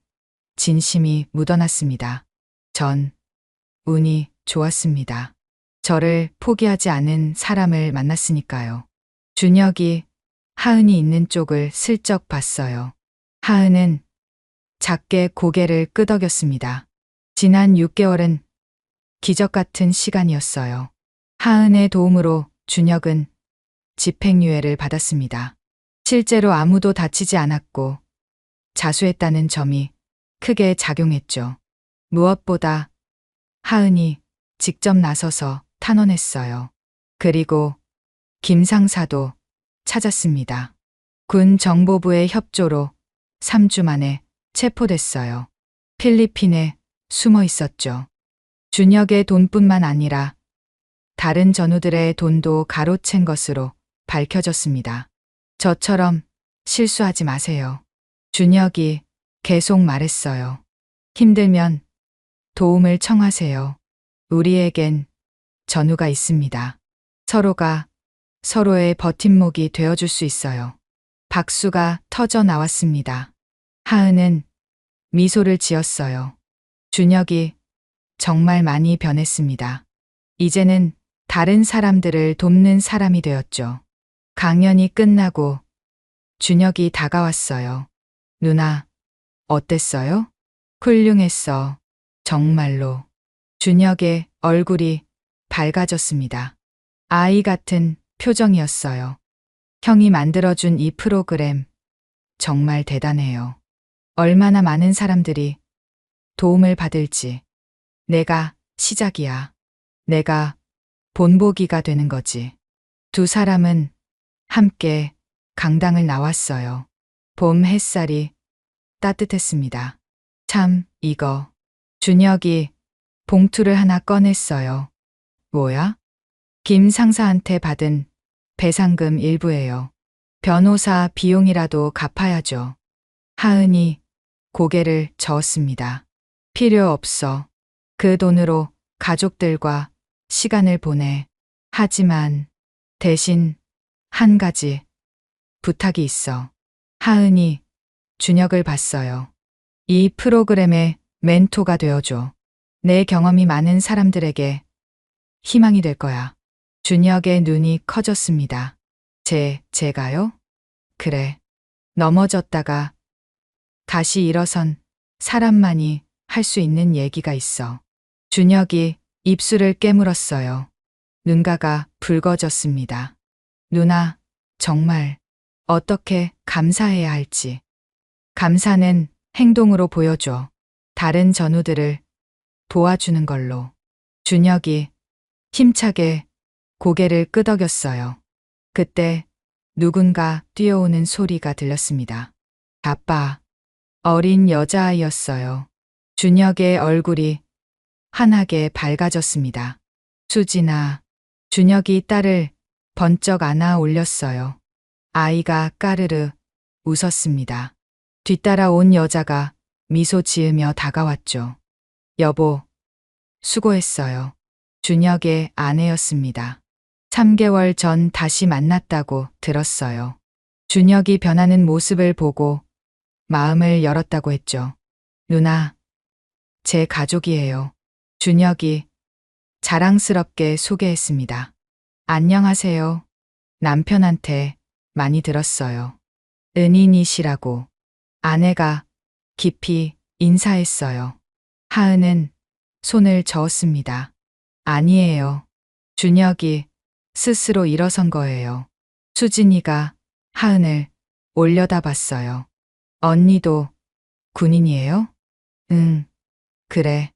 진심이 묻어났습니다. 전 운이 좋았습니다. 저를 포기하지 않은 사람을 만났으니까요. 준혁이 하은이 있는 쪽을 슬쩍 봤어요. 하은은 작게 고개를 끄덕였습니다. 지난 6개월은 기적 같은 시간이었어요. 하은의 도움으로 준혁은 집행유예를 받았습니다. 실제로 아무도 다치지 않았고 자수했다는 점이 크게 작용했죠. 무엇보다 하은이 직접 나서서 탄원했어요. 그리고 김 상사도 찾았습니다. 군 정보부의 협조로 3주 만에 체포됐어요. 필리핀에 숨어 있었죠. 준혁의 돈뿐만 아니라 다른 전우들의 돈도 가로챈 것으로 밝혀졌습니다. 저처럼 실수하지 마세요. 준혁이 계속 말했어요. 힘들면 도움을 청하세요. 우리에겐 전우가 있습니다. 서로가 서로의 버팀목이 되어줄 수 있어요. 박수가 터져 나왔습니다. 하은은 미소를 지었어요. 준혁이 정말 많이 변했습니다. 이제는 다른 사람들을 돕는 사람이 되었죠. 강연이 끝나고 준혁이 다가왔어요. 누나, 어땠어요? 훌륭했어. 정말로. 준혁의 얼굴이 밝아졌습니다. 아이 같은 표정이었어요. 형이 만들어준 이 프로그램 정말 대단해요. 얼마나 많은 사람들이 도움을 받을지. 내가 시작이야. 내가 본보기가 되는 거지. 두 사람은 함께 강당을 나왔어요. 봄 햇살이 따뜻했습니다. 참, 이거. 준혁이 봉투를 하나 꺼냈어요. 뭐야? 김 상사한테 받은 배상금 일부예요. 변호사 비용이라도 갚아야죠. 하은이 고개를 저었습니다. 필요 없어. 그 돈으로 가족들과 시간을 보내. 하지만 대신 한 가지 부탁이 있어. 하은이 준혁을 봤어요. 이 프로그램의 멘토가 되어줘. 내 경험이 많은 사람들에게 희망이 될 거야. 준혁의 눈이 커졌습니다. 제가요? 그래. 넘어졌다가 다시 일어선 사람만이 할 수 있는 얘기가 있어. 준혁이 입술을 깨물었어요. 눈가가 붉어졌습니다. 누나, 정말 어떻게 감사해야 할지. 감사는 행동으로 보여줘. 다른 전우들을 도와주는 걸로. 준혁이 힘차게 고개를 끄덕였어요. 그때 누군가 뛰어오는 소리가 들렸습니다. 아빠. 어린 여자아이였어요. 준혁의 얼굴이 환하게 밝아졌습니다. 수진아. 준혁이 딸을 번쩍 안아 올렸어요. 아이가 까르르 웃었습니다. 뒤따라 온 여자가 미소 지으며 다가왔죠. 여보, 수고했어요. 준혁의 아내였습니다. 3개월 전 다시 만났다고 들었어요. 준혁이 변하는 모습을 보고 마음을 열었다고 했죠. 누나, 제 가족이에요. 준혁이 자랑스럽게 소개했습니다. 안녕하세요. 남편한테 많이 들었어요. 은인이시라고. 아내가 깊이 인사했어요. 하은은 손을 저었습니다. 아니에요. 준혁이 스스로 일어선 거예요. 수진이가 하은을 올려다봤어요. 언니도 군인이에요? 응, 그래.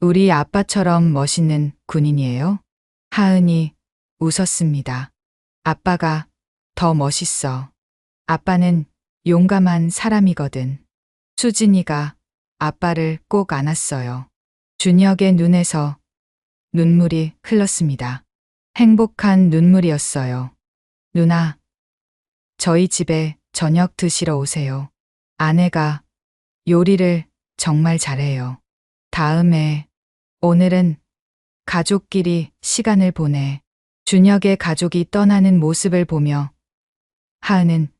우리 아빠처럼 멋있는 군인이에요? 하은이 웃었습니다. 아빠가 더 멋있어. 아빠는 용감한 사람이거든. 수진이가 아빠를 꼭 안았어요. 준혁의 눈에서 눈물이 흘렀습니다. 행복한 눈물이었어요. 누나, 저희 집에 저녁 드시러 오세요. 아내가 요리를 정말 잘해요. 다음에, 오늘은 가족끼리 시간을 보내. 준혁의 가족이 떠나는 모습을 보며 하은은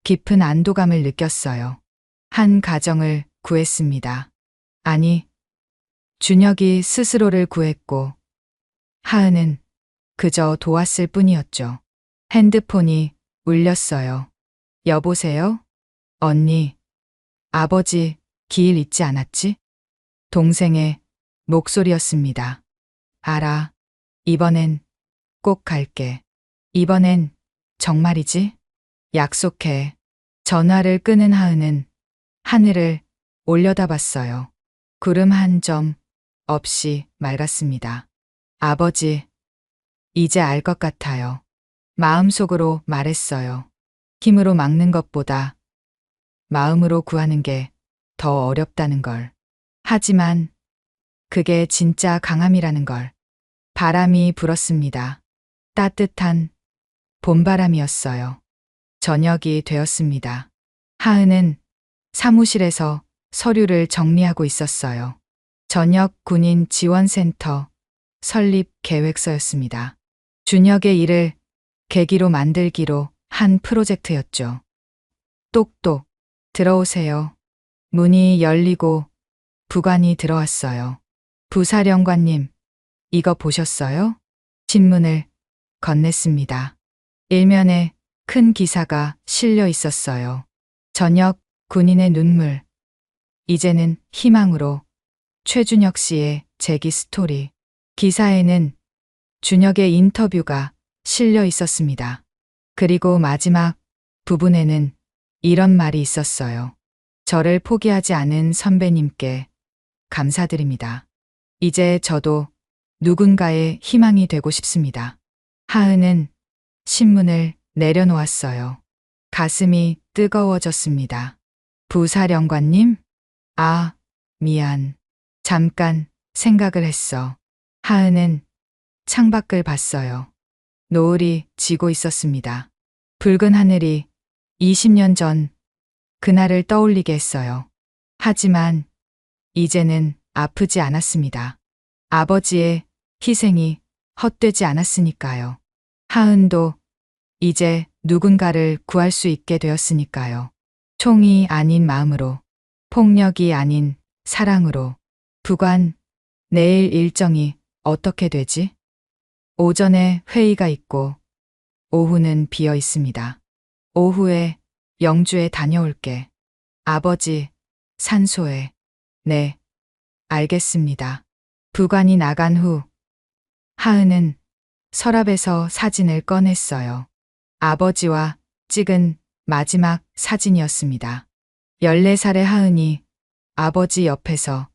깊은 안도감을 느꼈어요. 한 가정을 구했습니다. 아니, 준혁이 스스로를 구했고 하은은 그저 도왔을 뿐이었죠. 핸드폰이 울렸어요. 여보세요? 언니, 아버지 기일 잊지 않았지? 동생의 목소리였습니다. 알아. 이번엔 꼭 갈게. 이번엔 정말이지? 약속해. 전화를 끄는 하은은 하늘을 올려다봤어요. 구름 한 점 없이 맑았습니다. 아버지, 이제 알 것 같아요. 마음속으로 말했어요. 힘으로 막는 것보다 마음으로 구하는 게 더 어렵다는 걸. 하지만 그게 진짜 강함이라는 걸. 바람이 불었습니다. 따뜻한 봄바람이었어요. 저녁이 되었습니다. 하은은 사무실에서 서류를 정리하고 있었어요. 저녁 군인 지원센터 설립 계획서였습니다. 준혁의 일을 계기로 만들기로 한 프로젝트였죠. 똑똑, 들어오세요. 문이 열리고 부관이 들어왔어요. 부사령관님, 이거 보셨어요? 신문을 건넸습니다. 일면에 큰 기사가 실려 있었어요. 저녁 군인의 눈물. 이제는 희망으로. 최준혁 씨의 재기 스토리. 기사에는 준혁의 인터뷰가 실려 있었습니다. 그리고 마지막 부분에는 이런 말이 있었어요. 저를 포기하지 않은 선배님께 감사드립니다. 이제 저도 누군가의 희망이 되고 싶습니다. 하은은 신문을 내려놓았어요. 가슴이 뜨거워졌습니다. 부사령관님? 아, 미안. 잠깐 생각을 했어. 하은은 창밖을 봤어요. 노을이 지고 있었습니다. 붉은 하늘이 20년 전 그날을 떠올리게 했어요. 하지만 이제는 아프지 않았습니다. 아버지의 희생이 헛되지 않았으니까요. 하은도 이제 누군가를 구할 수 있게 되었으니까요. 총이 아닌 마음으로, 폭력이 아닌 사랑으로. 부관, 내일 일정이 어떻게 되지? 오전에 회의가 있고 오후는 비어 있습니다. 오후에 영주에 다녀올게. 아버지, 산소에. 네, 알겠습니다. 부관이 나간 후 하은은 서랍에서 사진을 꺼냈어요. 아버지와 찍은 마지막 사진이었습니다. 14살의 하은이 아버지 옆에서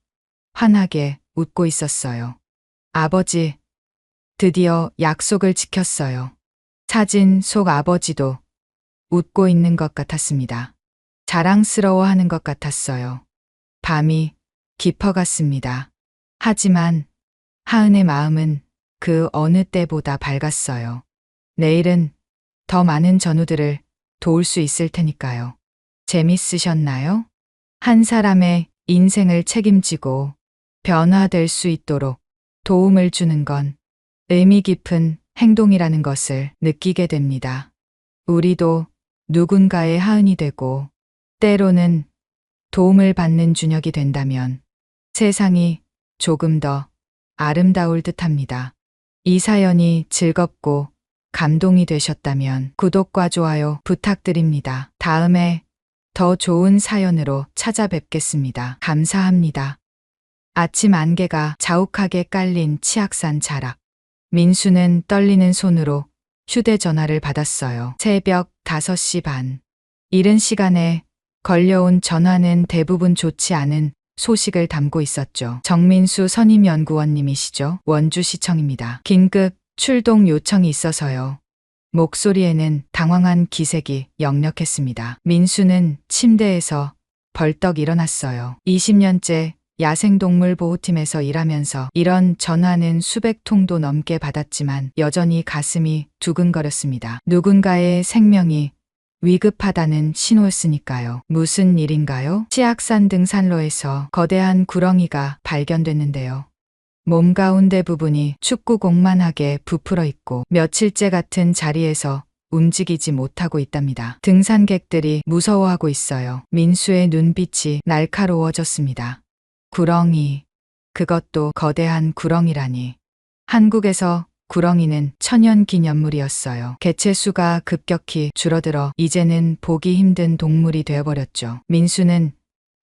환하게 웃고 있었어요. 아버지, 드디어 약속을 지켰어요. 사진 속 아버지도 웃고 있는 것 같았습니다. 자랑스러워하는 것 같았어요. 밤이 깊어갔습니다. 하지만 하은의 마음은 그 어느 때보다 밝았어요. 내일은 더 많은 전우들을 도울 수 있을 테니까요. 재밌으셨나요? 한 사람의 인생을 책임지고 변화될 수 있도록 도움을 주는 건 의미 깊은 행동이라는 것을 느끼게 됩니다. 우리도 누군가의 하은이 되고 때로는 도움을 받는 준혁이 된다면 세상이 조금 더 아름다울 듯합니다. 이 사연이 즐겁고 감동이 되셨다면 구독과 좋아요 부탁드립니다. 다음에 더 좋은 사연으로 찾아뵙겠습니다. 감사합니다. 아침 안개가 자욱하게 깔린 치악산 자락. 민수는 떨리는 손으로 휴대전화를 받았어요. 새벽 5시 반. 이른 시간에 걸려온 전화는 대부분 좋지 않은 소식을 담고 있었죠. 정민수 선임연구원님이시죠? 원주시청입니다. 긴급 출동 요청이 있어서요. 목소리에는 당황한 기색이 역력했습니다. 민수는 침대에서 벌떡 일어났어요. 20년째 야생동물 보호팀에서 일하면서 이런 전화는 수백 통도 넘게 받았지만 여전히 가슴이 두근거렸습니다. 누군가의 생명이 위급하다는 신호였으니까요. 무슨 일인가요? 치악산 등산로에서 거대한 구렁이가 발견됐는데요. 몸 가운데 부분이 축구공만하게 부풀어 있고 며칠째 같은 자리에서 움직이지 못하고 있답니다. 등산객들이 무서워하고 있어요. 민수의 눈빛이 날카로워졌습니다. 구렁이, 그것도 거대한 구렁이라니. 한국에서 구렁이는 천연기념물이었어요. 개체수가 급격히 줄어들어 이제는 보기 힘든 동물이 되어버렸죠. 민수는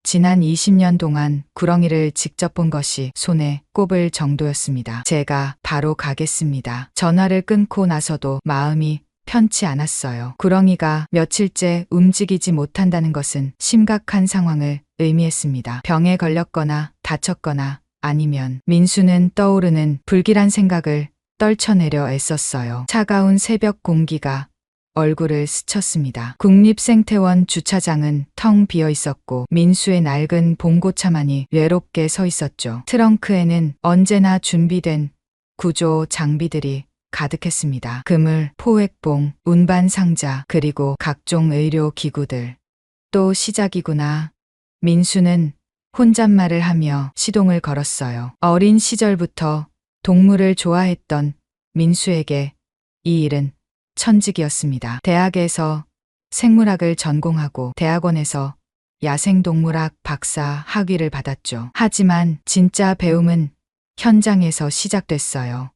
지난 20년 동안 구렁이를 직접 본 것이 손에 꼽을 정도였습니다. 제가 바로 가겠습니다. 전화를 끊고 나서도 마음이 편치 않았어요. 구렁이가 며칠째 움직이지 못한다는 것은 심각한 상황을 의미했습니다. 병에 걸렸거나 다쳤거나 아니면 민수는 떠오르는 불길한 생각을 떨쳐내려 애썼어요. 차가운 새벽 공기가 얼굴을 스쳤습니다. 국립생태원 주차장은 텅 비어 있었고 민수의 낡은 봉고차만이 외롭게 서 있었죠. 트렁크에는 언제나 준비된 구조 장비들이 가득했습니다. 그물, 포획봉, 운반 상자, 그리고 각종 의료 기구들. 또 시작이구나. 민수는 혼잣말을 하며 시동을 걸었어요. 어린 시절부터 동물을 좋아했던 민수에게 이 일은 천직이었습니다. 대학에서 생물학을 전공하고 대학원에서 야생동물학 박사 학위를 받았죠. 하지만 진짜 배움은 현장에서 시작됐어요.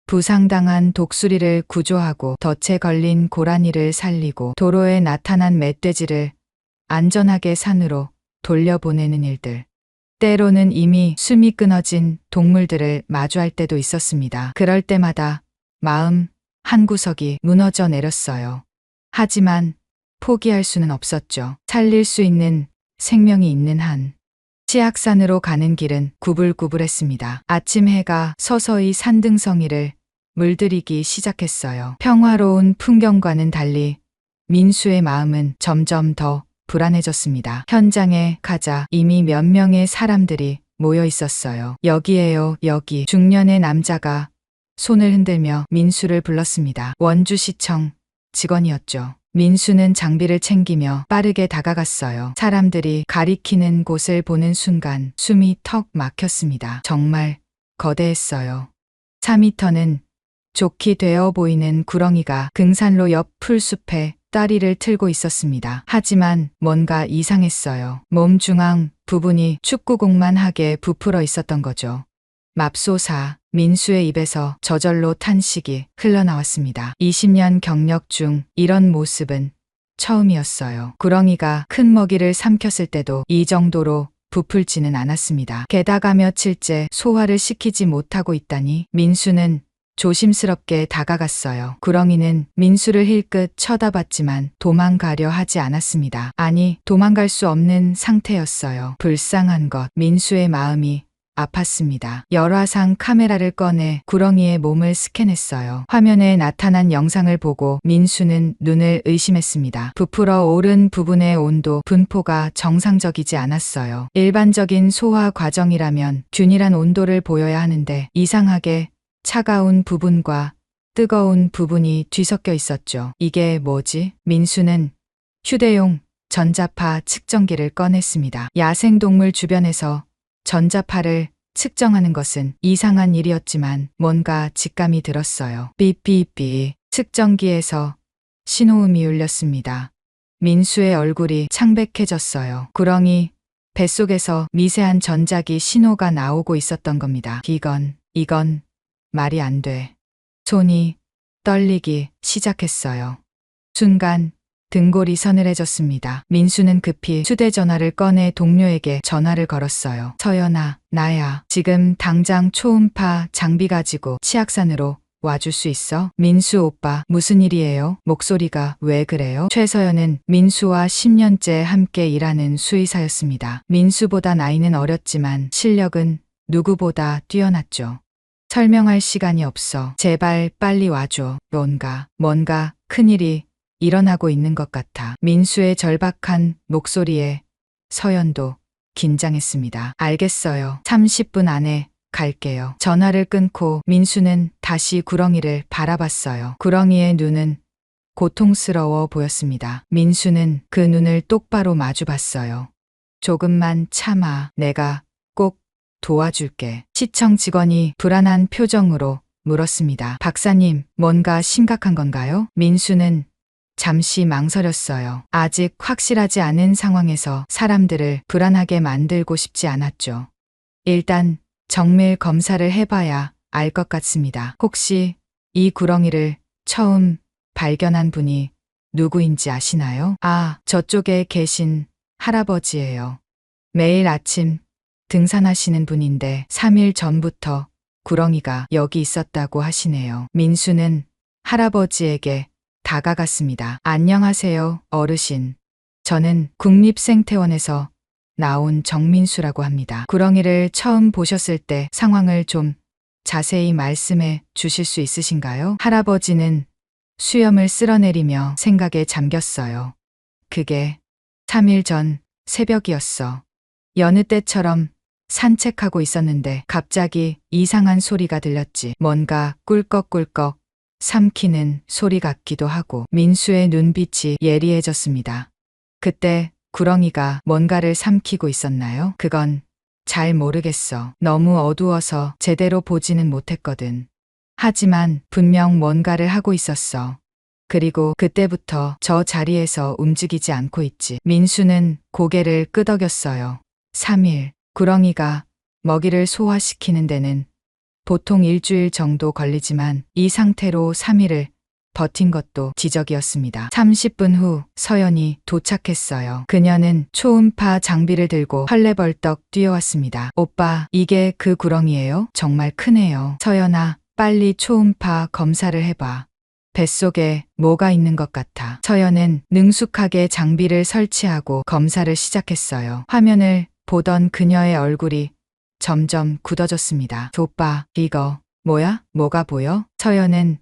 부상당한 독수리를 구조하고 덫에 걸린 고라니를 살리고 도로에 나타난 멧돼지를 안전하게 산으로 돌려보내는 일들. 때로는 이미 숨이 끊어진 동물들을 마주할 때도 있었습니다. 그럴 때마다 마음 한구석이 무너져 내렸어요. 하지만 포기할 수는 없었죠. 살릴 수 있는 생명이 있는 한. 치악산으로 가는 길은 구불구불했습니다. 아침 해가 서서히 산등성이를 물들이기 시작했어요. 평화로운 풍경과는 달리 민수의 마음은 점점 더 불안해졌습니다. 현장에 가자 이미 몇 명의 사람들이 모여 있었어요. 여기에요, 여기. 중년의 남자가 손을 흔들며 민수를 불렀습니다. 원주시청 직원이었죠. 민수는 장비를 챙기며 빠르게 다가갔어요. 사람들이 가리키는 곳을 보는 순간 숨이 턱 막혔습니다. 정말 거대했어요. 4미터는 좋게 되어 보이는 구렁이가 등산로 옆 풀숲에 다리를 틀고 있었습니다. 하지만 뭔가 이상했어요. 몸 중앙 부분이 축구공만하게 부풀어 있었던 거죠. 맙소사. 민수의 입에서 저절로 탄식이 흘러나왔습니다. 20년 경력 중 이런 모습은 처음이었어요. 구렁이가 큰 먹이를 삼켰을 때도 이 정도로 부풀지는 않았습니다. 게다가 며칠째 소화를 시키지 못하고 있다니. 민수는 조심스럽게 다가갔어요. 구렁이는 민수를 힐끗 쳐다봤지만 도망가려 하지 않았습니다. 아니, 도망갈 수 없는 상태였어요. 불쌍한 것. 민수의 마음이 아팠습니다. 열화상 카메라를 꺼내 구렁이의 몸을 스캔했어요. 화면에 나타난 영상을 보고 민수는 눈을 의심했습니다. 부풀어 오른 부분의 온도 분포가 정상적이지 않았어요. 일반적인 소화 과정이라면 균일한 온도를 보여야 하는데 이상하게 차가운 부분과 뜨거운 부분이 뒤섞여 있었죠. 이게 뭐지? 민수는 휴대용 전자파 측정기를 꺼냈습니다. 야생동물 주변에서 전자파를 측정하는 것은 이상한 일이었지만 뭔가 직감이 들었어요. 삐삐삐. 측정기에서 신호음이 울렸습니다. 민수의 얼굴이 창백해졌어요. 구렁이 뱃속에서 미세한 전자기 신호가 나오고 있었던 겁니다. 이건 말이 안 돼. 손이 떨리기 시작했어요. 순간 등골이 서늘해졌습니다. 민수는 급히 휴대전화를 꺼내 동료에게 전화를 걸었어요. 서연아, 나야. 지금 당장 초음파 장비 가지고 치악산으로 와줄 수 있어? 민수 오빠, 무슨 일이에요? 목소리가 왜 그래요? 최서연은 민수와 10년째 함께 일하는 수의사였습니다. 민수보다 나이는 어렸지만 실력은 누구보다 뛰어났죠. 설명할 시간이 없어. 제발 빨리 와줘. 뭔가 큰일이 일어나고 있는 것 같아. 민수의 절박한 목소리에 서연도 긴장했습니다. 알겠어요. 30분 안에 갈게요. 전화를 끊고 민수는 다시 구렁이를 바라봤어요. 구렁이의 눈은 고통스러워 보였습니다. 민수는 그 눈을 똑바로 마주 봤어요. 조금만 참아. 내가 꼭 도와줄게. 시청 직원이 불안한 표정으로 물었습니다. 박사님, 뭔가 심각한 건가요? 민수는 잠시 망설였어요. 아직 확실하지 않은 상황에서 사람들을 불안하게 만들고 싶지 않았죠. 일단 정밀 검사를 해봐야 알 것 같습니다. 혹시 이 구렁이를 처음 발견한 분이 누구인지 아시나요? 아, 저쪽에 계신 할아버지예요. 매일 아침 등산하시는 분인데 3일 전부터 구렁이가 여기 있었다고 하시네요. 민수는 할아버지에게 다가갔습니다. 안녕하세요, 어르신. 저는 국립생태원에서 나온 정민수라고 합니다. 구렁이를 처음 보셨을 때 상황을 좀 자세히 말씀해 주실 수 있으신가요? 할아버지는 수염을 쓸어내리며 생각에 잠겼어요. 그게 3일 전 새벽이었어. 여느 때처럼 산책하고 있었는데 갑자기 이상한 소리가 들렸지. 뭔가 꿀꺽꿀꺽 삼키는 소리 같기도 하고. 민수의 눈빛이 예리해졌습니다. 그때 구렁이가 뭔가를 삼키고 있었나요? 그건 잘 모르겠어. 너무 어두워서 제대로 보지는 못했거든. 하지만 분명 뭔가를 하고 있었어. 그리고 그때부터 저 자리에서 움직이지 않고 있지. 민수는 고개를 끄덕였어요. 3일, 구렁이가 먹이를 소화시키는 데는 보통 일주일 정도 걸리지만 이 상태로 3일을 버틴 것도 지적이었습니다. 30분 후 서연이 도착했어요. 그녀는 초음파 장비를 들고 헐레벌떡 뛰어왔습니다. 오빠, 이게 그 구렁이에요? 정말 크네요. 서연아, 빨리 초음파 검사를 해봐. 뱃속에 뭐가 있는 것 같아. 서연은 능숙하게 장비를 설치하고 검사를 시작했어요. 화면을 보던 그녀의 얼굴이 점점 굳어졌습니다. 오빠, 이거 뭐야? 뭐가 보여? 서연은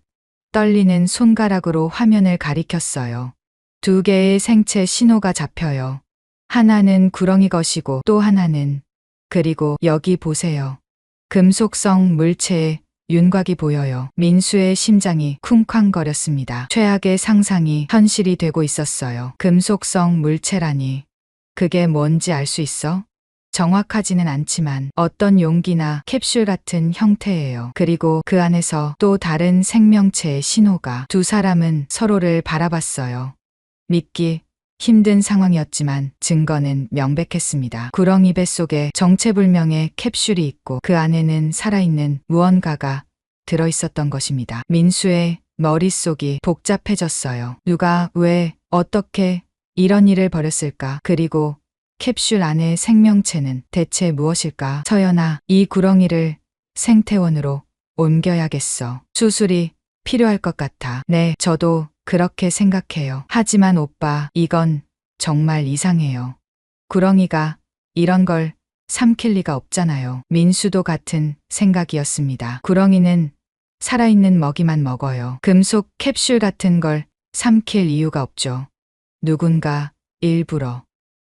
떨리는 손가락으로 화면을 가리켰어요. 2개의 생체 신호가 잡혀요. 하나는 구렁이 것이고 또 하나는, 그리고 여기 보세요. 금속성 물체의 윤곽이 보여요. 민수의 심장이 쿵쾅거렸습니다. 최악의 상상이 현실이 되고 있었어요. 금속성 물체라니. 그게 뭔지 알 수 있어? 정확하지는 않지만 어떤 용기나 캡슐 같은 형태예요. 그리고 그 안에서 또 다른 생명체의 신호가. 두 사람은 서로를 바라봤어요. 믿기 힘든 상황이었지만 증거는 명백했습니다. 구렁이 뱃속에 정체불명의 캡슐이 있고 그 안에는 살아있는 무언가가 들어있었던 것입니다. 민수의 머릿속이 복잡해졌어요. 누가, 왜, 어떻게 이런 일을 벌였을까? 그리고 캡슐 안의 생명체는 대체 무엇일까? 서연아, 이 구렁이를 생태원으로 옮겨야겠어. 수술이 필요할 것 같아. 네, 저도 그렇게 생각해요. 하지만 오빠, 이건 정말 이상해요. 구렁이가 이런 걸 삼킬 리가 없잖아요. 민수도 같은 생각이었습니다. 구렁이는 살아있는 먹이만 먹어요. 금속 캡슐 같은 걸 삼킬 이유가 없죠. 누군가 일부러.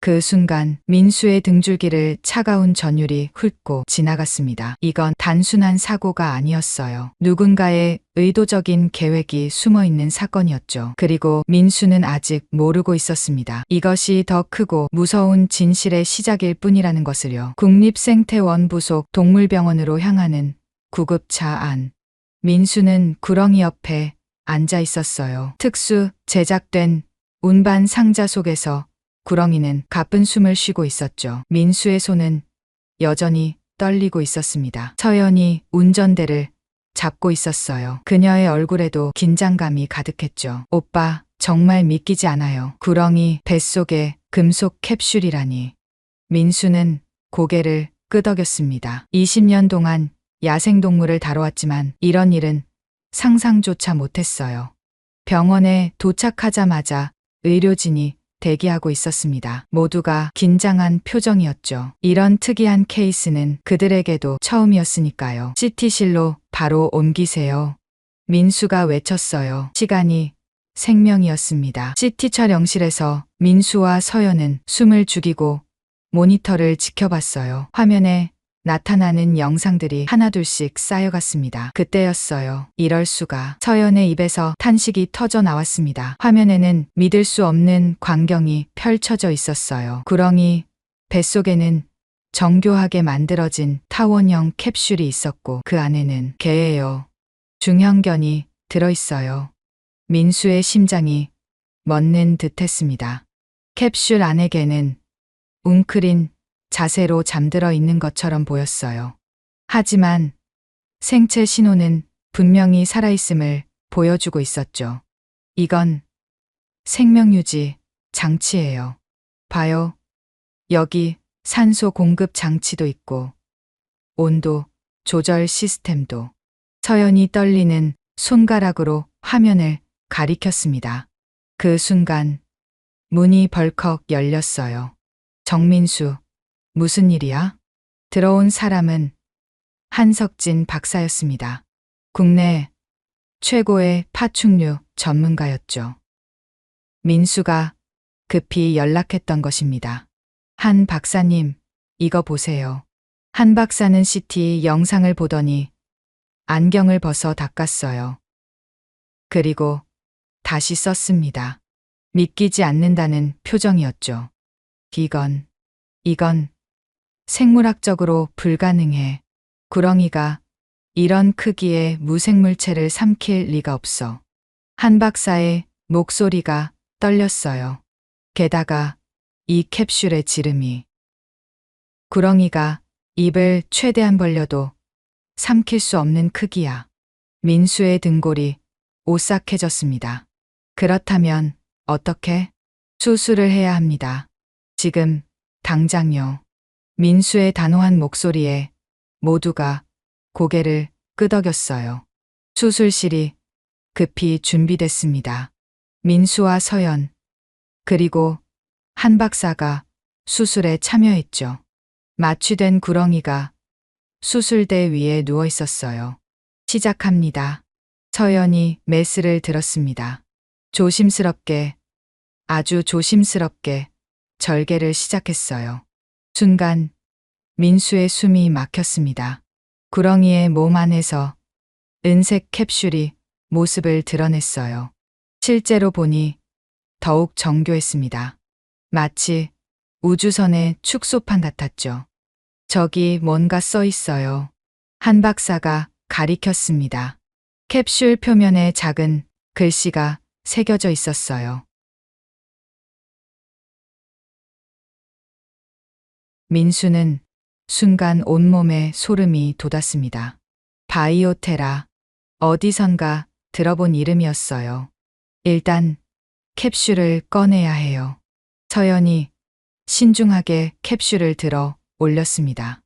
그 순간 민수의 등줄기를 차가운 전율이 훑고 지나갔습니다. 이건 단순한 사고가 아니었어요. 누군가의 의도적인 계획이 숨어있는 사건이었죠. 그리고 민수는 아직 모르고 있었습니다. 이것이 더 크고 무서운 진실의 시작일 뿐이라는 것을요. 국립생태원 부속 동물병원으로 향하는 구급차 안. 민수는 구렁이 옆에 앉아 있었어요. 특수 제작된 운반 상자 속에서 구렁이는 가쁜 숨을 쉬고 있었죠. 민수의 손은 여전히 떨리고 있었습니다. 서연이 운전대를 잡고 있었어요. 그녀의 얼굴에도 긴장감이 가득했죠. 오빠, 정말 믿기지 않아요. 구렁이 뱃속에 금속 캡슐이라니. 민수는 고개를 끄덕였습니다. 20년 동안 야생동물을 다뤄왔지만 이런 일은 상상조차 못했어요. 병원에 도착하자마자 의료진이 대기하고 있었습니다. 모두가 긴장한 표정이었죠. 이런 특이한 케이스는 그들에게도 처음이었으니까요. CT실로 바로 옮기세요. 민수가 외쳤어요. 시간이 생명이었습니다. CT 촬영실에서 민수와 서연은 숨을 죽이고 모니터를 지켜봤어요. 화면에 나타나는 영상들이 하나둘씩 쌓여갔습니다. 그때였어요. 이럴 수가. 서연의 입에서 탄식이 터져 나왔습니다. 화면에는 믿을 수 없는 광경이 펼쳐져 있었어요. 구렁이 뱃속에는 정교하게 만들어진 타원형 캡슐이 있었고 그 안에는 개예요. 중형견이 들어있어요. 민수의 심장이 멎는 듯했습니다. 캡슐 안의 개는 웅크린 자세로 잠들어 있는 것처럼 보였어요. 하지만 생체 신호는 분명히 살아있음을 보여주고 있었죠. 이건 생명유지 장치예요. 봐요. 여기 산소 공급 장치도 있고 온도 조절 시스템도. 서연이 떨리는 손가락으로 화면을 가리켰습니다. 그 순간 문이 벌컥 열렸어요. 정민수, 무슨 일이야? 들어온 사람은 한석진 박사였습니다. 국내 최고의 파충류 전문가였죠. 민수가 급히 연락했던 것입니다. 한 박사님, 이거 보세요. 한 박사는 CT 영상을 보더니 안경을 벗어 닦았어요. 그리고 다시 썼습니다. 믿기지 않는다는 표정이었죠. 이건 생물학적으로 불가능해. 구렁이가 이런 크기의 무생물체를 삼킬 리가 없어. 한 박사의 목소리가 떨렸어요. 게다가 이 캡슐의 지름이. 구렁이가 입을 최대한 벌려도 삼킬 수 없는 크기야. 민수의 등골이 오싹해졌습니다. 그렇다면 어떻게? 수술을 해야 합니다. 지금 당장요. 민수의 단호한 목소리에 모두가 고개를 끄덕였어요. 수술실이 급히 준비됐습니다. 민수와 서연, 그리고 한 박사가 수술에 참여했죠. 마취된 구렁이가 수술대 위에 누워 있었어요. 시작합니다. 서연이 메스를 들었습니다. 조심스럽게, 아주 조심스럽게 절개를 시작했어요. 순간 민수의 숨이 막혔습니다. 구렁이의 몸 안에서 은색 캡슐이 모습을 드러냈어요. 실제로 보니 더욱 정교했습니다. 마치 우주선의 축소판 같았죠. 저기 뭔가 써 있어요. 한 박사가 가리켰습니다. 캡슐 표면에 작은 글씨가 새겨져 있었어요. 민수는 순간 온몸에 소름이 돋았습니다. 바이오테라, 어디선가 들어본 이름이었어요. 일단 캡슐을 꺼내야 해요. 서연이 신중하게 캡슐을 들어 올렸습니다.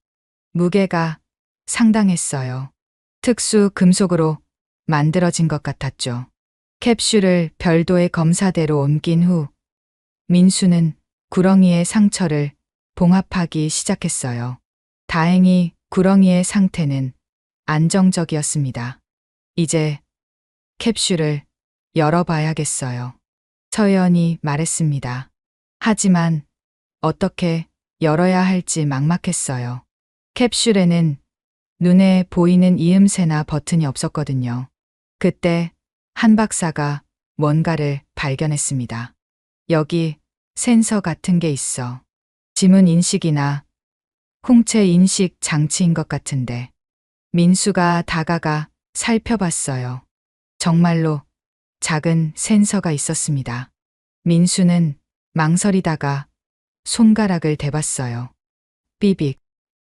무게가 상당했어요. 특수 금속으로 만들어진 것 같았죠. 캡슐을 별도의 검사대로 옮긴 후 민수는 구렁이의 상처를 봉합하기 시작했어요. 다행히 구렁이의 상태는 안정적이었습니다. 이제 캡슐을 열어봐야겠어요. 서연이 말했습니다. 하지만 어떻게 열어야 할지 막막했어요. 캡슐에는 눈에 보이는 이음새나 버튼이 없었거든요. 그때 한 박사가 뭔가를 발견했습니다. 여기 센서 같은 게 있어. 지문 인식이나 홍채 인식 장치인 것 같은데. 민수가 다가가 살펴봤어요. 정말로 작은 센서가 있었습니다. 민수는 망설이다가 손가락을 대봤어요. 삐빅,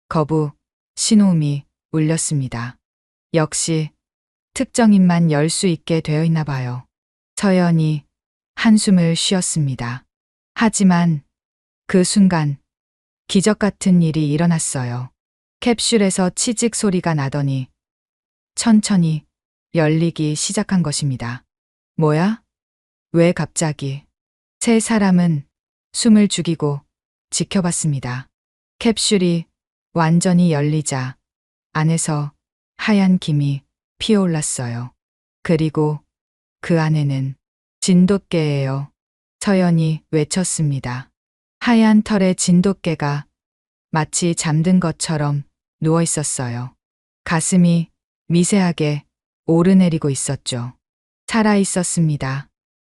거부, 신호음이 울렸습니다. 역시 특정인만 열 수 있게 되어 있나 봐요. 서연이 한숨을 쉬었습니다. 하지만 그 순간 기적 같은 일이 일어났어요. 캡슐에서 치직 소리가 나더니 천천히 열리기 시작한 것입니다. 뭐야? 왜 갑자기? 세 사람은 숨을 죽이고 지켜봤습니다. 캡슐이 완전히 열리자 안에서 하얀 김이 피어올랐어요. 그리고 그 안에는 진돗개예요. 서연이 외쳤습니다. 하얀 털의 진돗개가 마치 잠든 것처럼 누워 있었어요. 가슴이 미세하게 오르내리고 있었죠. 살아 있었습니다.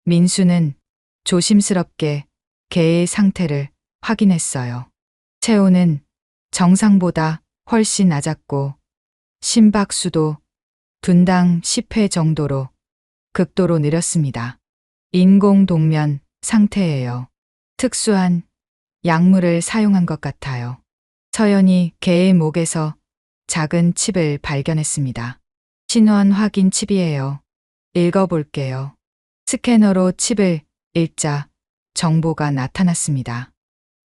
민수는 조심스럽게 개의 상태를 확인했어요. 체온은 정상보다 훨씬 낮았고 심박수도 분당 10회 정도로 극도로 느렸습니다. 인공동면 상태예요. 특수한 약물을 사용한 것 같아요. 서연이 개의 목에서 작은 칩을 발견했습니다. 신원 확인 칩이에요. 읽어볼게요. 스캐너로 칩을 읽자 정보가 나타났습니다.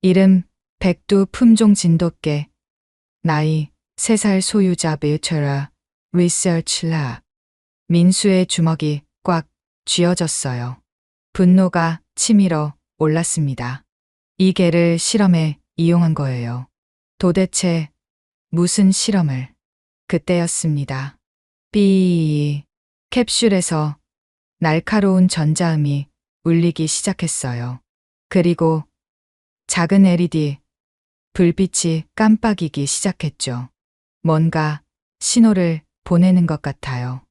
이름 백두 품종 진돗개, 나이 3살 소유자 뮤처라 리서치라. 민수의 주먹이 꽉 쥐어졌어요. 분노가 치밀어 올랐습니다. 이 개를 실험에 이용한 거예요. 도대체 무슨 실험을? 그때였습니다. 삐. 캡슐에서 날카로운 전자음이 울리기 시작했어요. 그리고 작은 LED 불빛이 깜빡이기 시작했죠. 뭔가 신호를 보내는 것 같아요.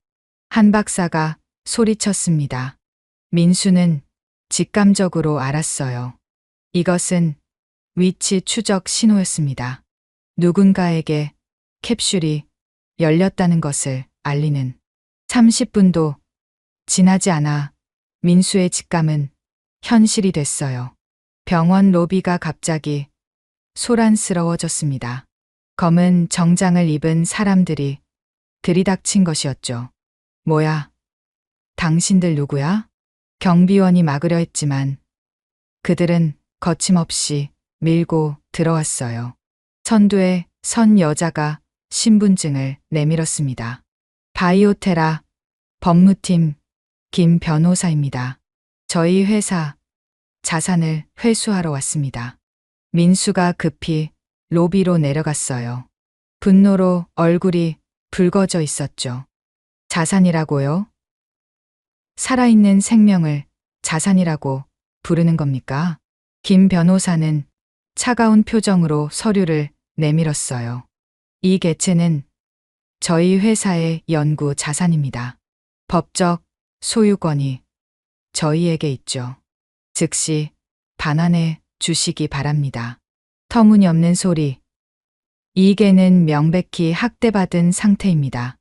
한 박사가 소리쳤습니다. 민수는 직감적으로 알았어요. 이것은 위치 추적 신호였습니다. 누군가에게 캡슐이 열렸다는 것을 알리는. 30분도 지나지 않아 민수의 직감은 현실이 됐어요. 병원 로비가 갑자기 소란스러워졌습니다. 검은 정장을 입은 사람들이 들이닥친 것이었죠. 뭐야? 당신들 누구야? 경비원이 막으려 했지만 그들은 거침없이 밀고 들어왔어요. 선두에 선 여자가 신분증을 내밀었습니다. 바이오테라 법무팀 김 변호사입니다. 저희 회사 자산을 회수하러 왔습니다. 민수가 급히 로비로 내려갔어요. 분노로 얼굴이 붉어져 있었죠. 자산이라고요? 살아있는 생명을 자산이라고 부르는 겁니까? 김 변호사는 차가운 표정으로 서류를 내밀었어요. 이 개체는 저희 회사의 연구 자산입니다. 법적 소유권이 저희에게 있죠. 즉시 반환해 주시기 바랍니다. 터무니없는 소리. 이 개는 명백히 학대받은 상태입니다.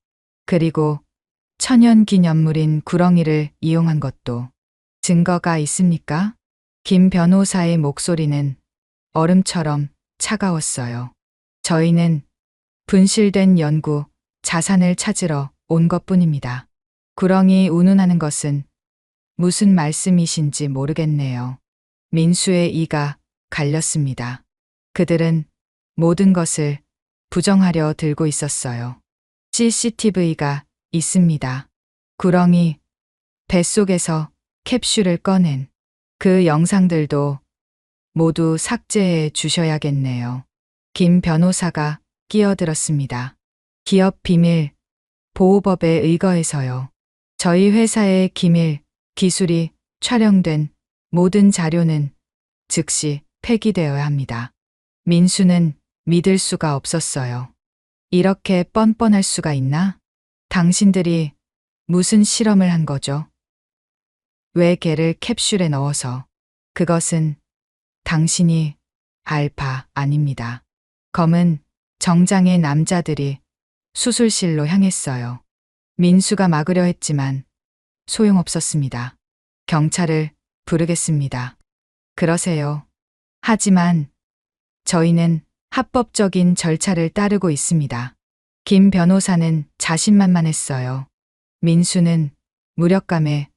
그리고 천연기념물인 구렁이를 이용한 것도 증거가 있습니까? 김 변호사의 목소리는 얼음처럼 차가웠어요. 저희는 분실된 연구 자산을 찾으러 온 것뿐입니다. 구렁이 운운하는 것은 무슨 말씀이신지 모르겠네요. 민수의 이가 갈렸습니다. 그들은 모든 것을 부정하려 들고 있었어요. CCTV가 있습니다. 구렁이 뱃속에서 캡슐을 꺼낸 그 영상들도 모두 삭제해 주셔야겠네요. 김 변호사가 끼어들었습니다. 기업 비밀 보호법에 의거해서요. 저희 회사의 기밀 기술이 촬영된 모든 자료는 즉시 폐기되어야 합니다. 민수는 믿을 수가 없었어요. 이렇게 뻔뻔할 수가 있나? 당신들이 무슨 실험을 한 거죠? 왜 개를 캡슐에 넣어서? 그것은 당신이 알 바 아닙니다. 검은 정장의 남자들이 수술실로 향했어요. 민수가 막으려 했지만 소용없었습니다. 경찰을 부르겠습니다. 그러세요. 하지만 저희는 합법적인 절차를 따르고 있습니다. 김 변호사는 자신만만했어요. 민수는 무력감에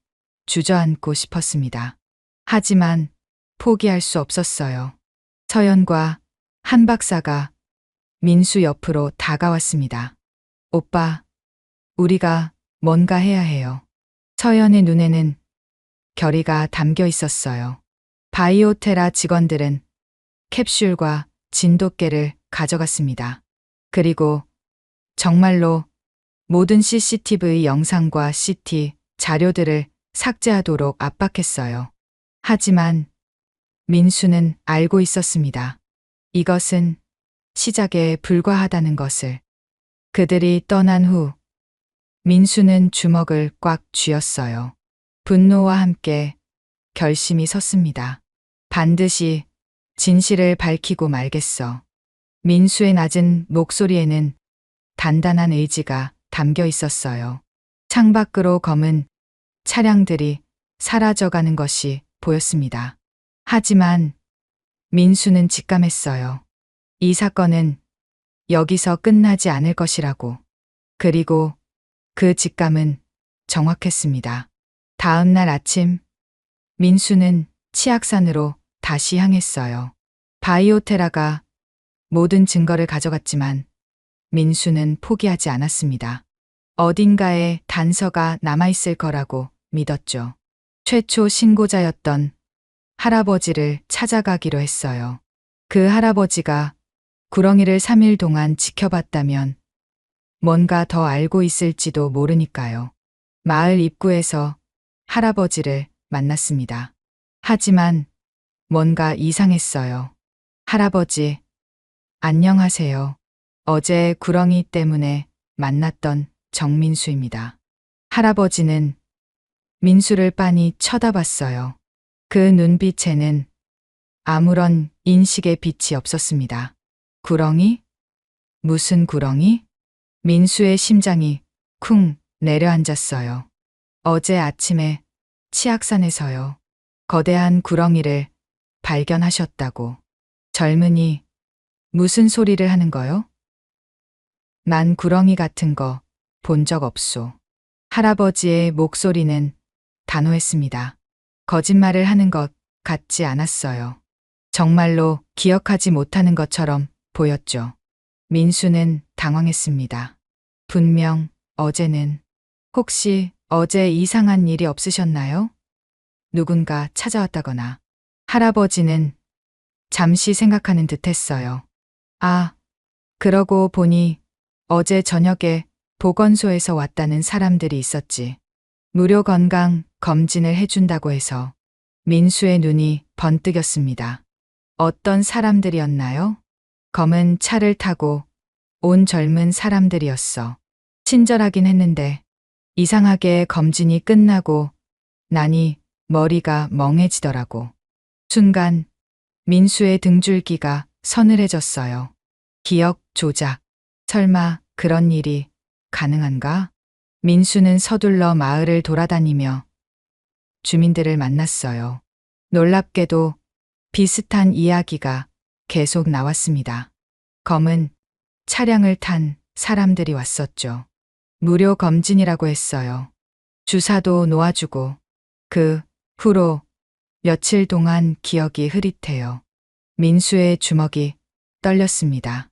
주저앉고 싶었습니다. 하지만 포기할 수 없었어요. 서연과 한 박사가 민수 옆으로 다가왔습니다. 오빠, 우리가 뭔가 해야 해요. 서연의 눈에는 결의가 담겨 있었어요. 바이오테라 직원들은 캡슐과 진돗개를 가져갔습니다. 그리고 정말로 모든 CCTV 영상과 CT 자료들을 삭제하도록 압박했어요. 하지만 민수는 알고 있었습니다. 이것은 시작에 불과하다는 것을. 그들이 떠난 후 민수는 주먹을 꽉 쥐었어요. 분노와 함께 결심이 섰습니다. 반드시 진실을 밝히고 말겠어. 민수의 낮은 목소리에는 단단한 의지가 담겨 있었어요. 창밖으로 검은 차량들이 사라져가는 것이 보였습니다. 하지만 민수는 직감했어요. 이 사건은 여기서 끝나지 않을 것이라고. 그리고 그 직감은 정확했습니다. 다음 날 아침, 민수는 치악산으로 다시 향했어요. 바이오테라가 모든 증거를 가져갔지만 민수는 포기하지 않았습니다. 어딘가에 단서가 남아있을 거라고 믿었죠. 최초 신고자였던 할아버지를 찾아가기로 했어요. 그 할아버지가 구렁이를 3일 동안 지켜봤다면 뭔가 더 알고 있을지도 모르니까요. 마을 입구에서 할아버지를 만났습니다. 하지만 뭔가 이상했어요. 할아버지, 안녕하세요. 어제 구렁이 때문에 만났던 정민수입니다. 할아버지는 민수를 빤히 쳐다봤어요. 그 눈빛에는 아무런 인식의 빛이 없었습니다. 구렁이? 무슨 구렁이? 민수의 심장이 쿵 내려앉았어요. 어제 아침에 치악산에서요. 거대한 구렁이를 발견하셨다고. 젊은이, 무슨 소리를 하는 거요? 난 구렁이 같은 거 본 적 없소. 할아버지의 목소리는 단호했습니다. 거짓말을 하는 것 같지 않았어요. 정말로 기억하지 못하는 것처럼 보였죠. 민수는 당황했습니다. 분명 어제는. 혹시 어제 이상한 일이 없으셨나요? 누군가 찾아왔다거나. 할아버지는 잠시 생각하는 듯 했어요. 아, 그러고 보니 어제 저녁에 보건소에서 왔다는 사람들이 있었지. 무료 건강 검진을 해준다고 해서. 민수의 눈이 번뜩였습니다. 어떤 사람들이었나요? 검은 차를 타고 온 젊은 사람들이었어. 친절하긴 했는데 이상하게 검진이 끝나고 나니 머리가 멍해지더라고. 순간 민수의 등줄기가 서늘해졌어요. 기억 조작. 설마 그런 일이 가능한가? 민수는 서둘러 마을을 돌아다니며 주민들을 만났어요. 놀랍게도 비슷한 이야기가 계속 나왔습니다. 검은 차량을 탄 사람들이 왔었죠. 무료 검진이라고 했어요. 주사도 놓아주고. 그 후로 며칠 동안 기억이 흐릿해요. 민수의 주먹이 떨렸습니다.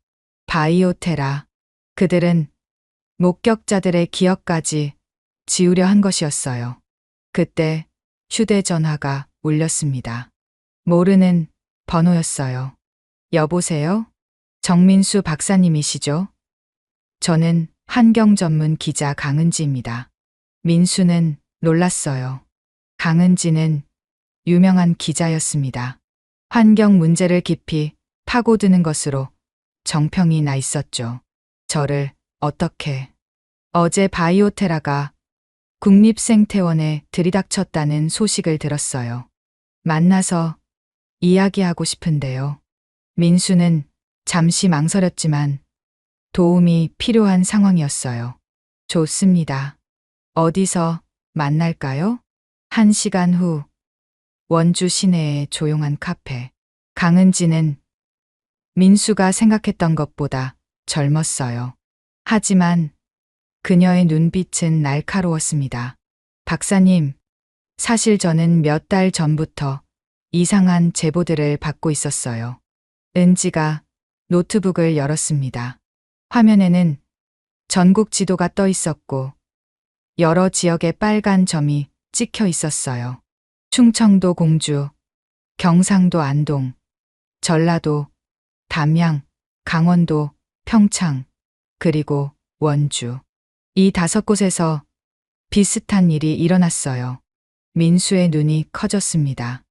바이오테라. 그들은 목격자들의 기억까지 지우려 한 것이었어요. 그때 휴대전화가 울렸습니다. 모르는 번호였어요. 여보세요? 정민수 박사님이시죠? 저는 환경 전문 기자 강은지입니다. 민수는 놀랐어요. 강은지는 유명한 기자였습니다. 환경 문제를 깊이 파고드는 것으로 정평이 나 있었죠. 저를 어떻게. 어제 바이오테라가 국립생태원에 들이닥쳤다는 소식을 들었어요. 만나서 이야기하고 싶은데요. 민수는 잠시 망설였지만 도움이 필요한 상황이었어요. 좋습니다. 어디서 만날까요? 1시간 후 원주 시내의 조용한 카페. 강은지는 민수가 생각했던 것보다 젊었어요. 하지만 그녀의 눈빛은 날카로웠습니다. 박사님, 사실 저는 몇 달 전부터 이상한 제보들을 받고 있었어요. 은지가 노트북을 열었습니다. 화면에는 전국 지도가 떠 있었고 여러 지역에 빨간 점이 찍혀 있었어요. 충청도 공주, 경상도 안동, 전라도, 담양, 강원도, 평창, 그리고 원주. 이 5곳에서 비슷한 일이 일어났어요. 민수의 눈이 커졌습니다.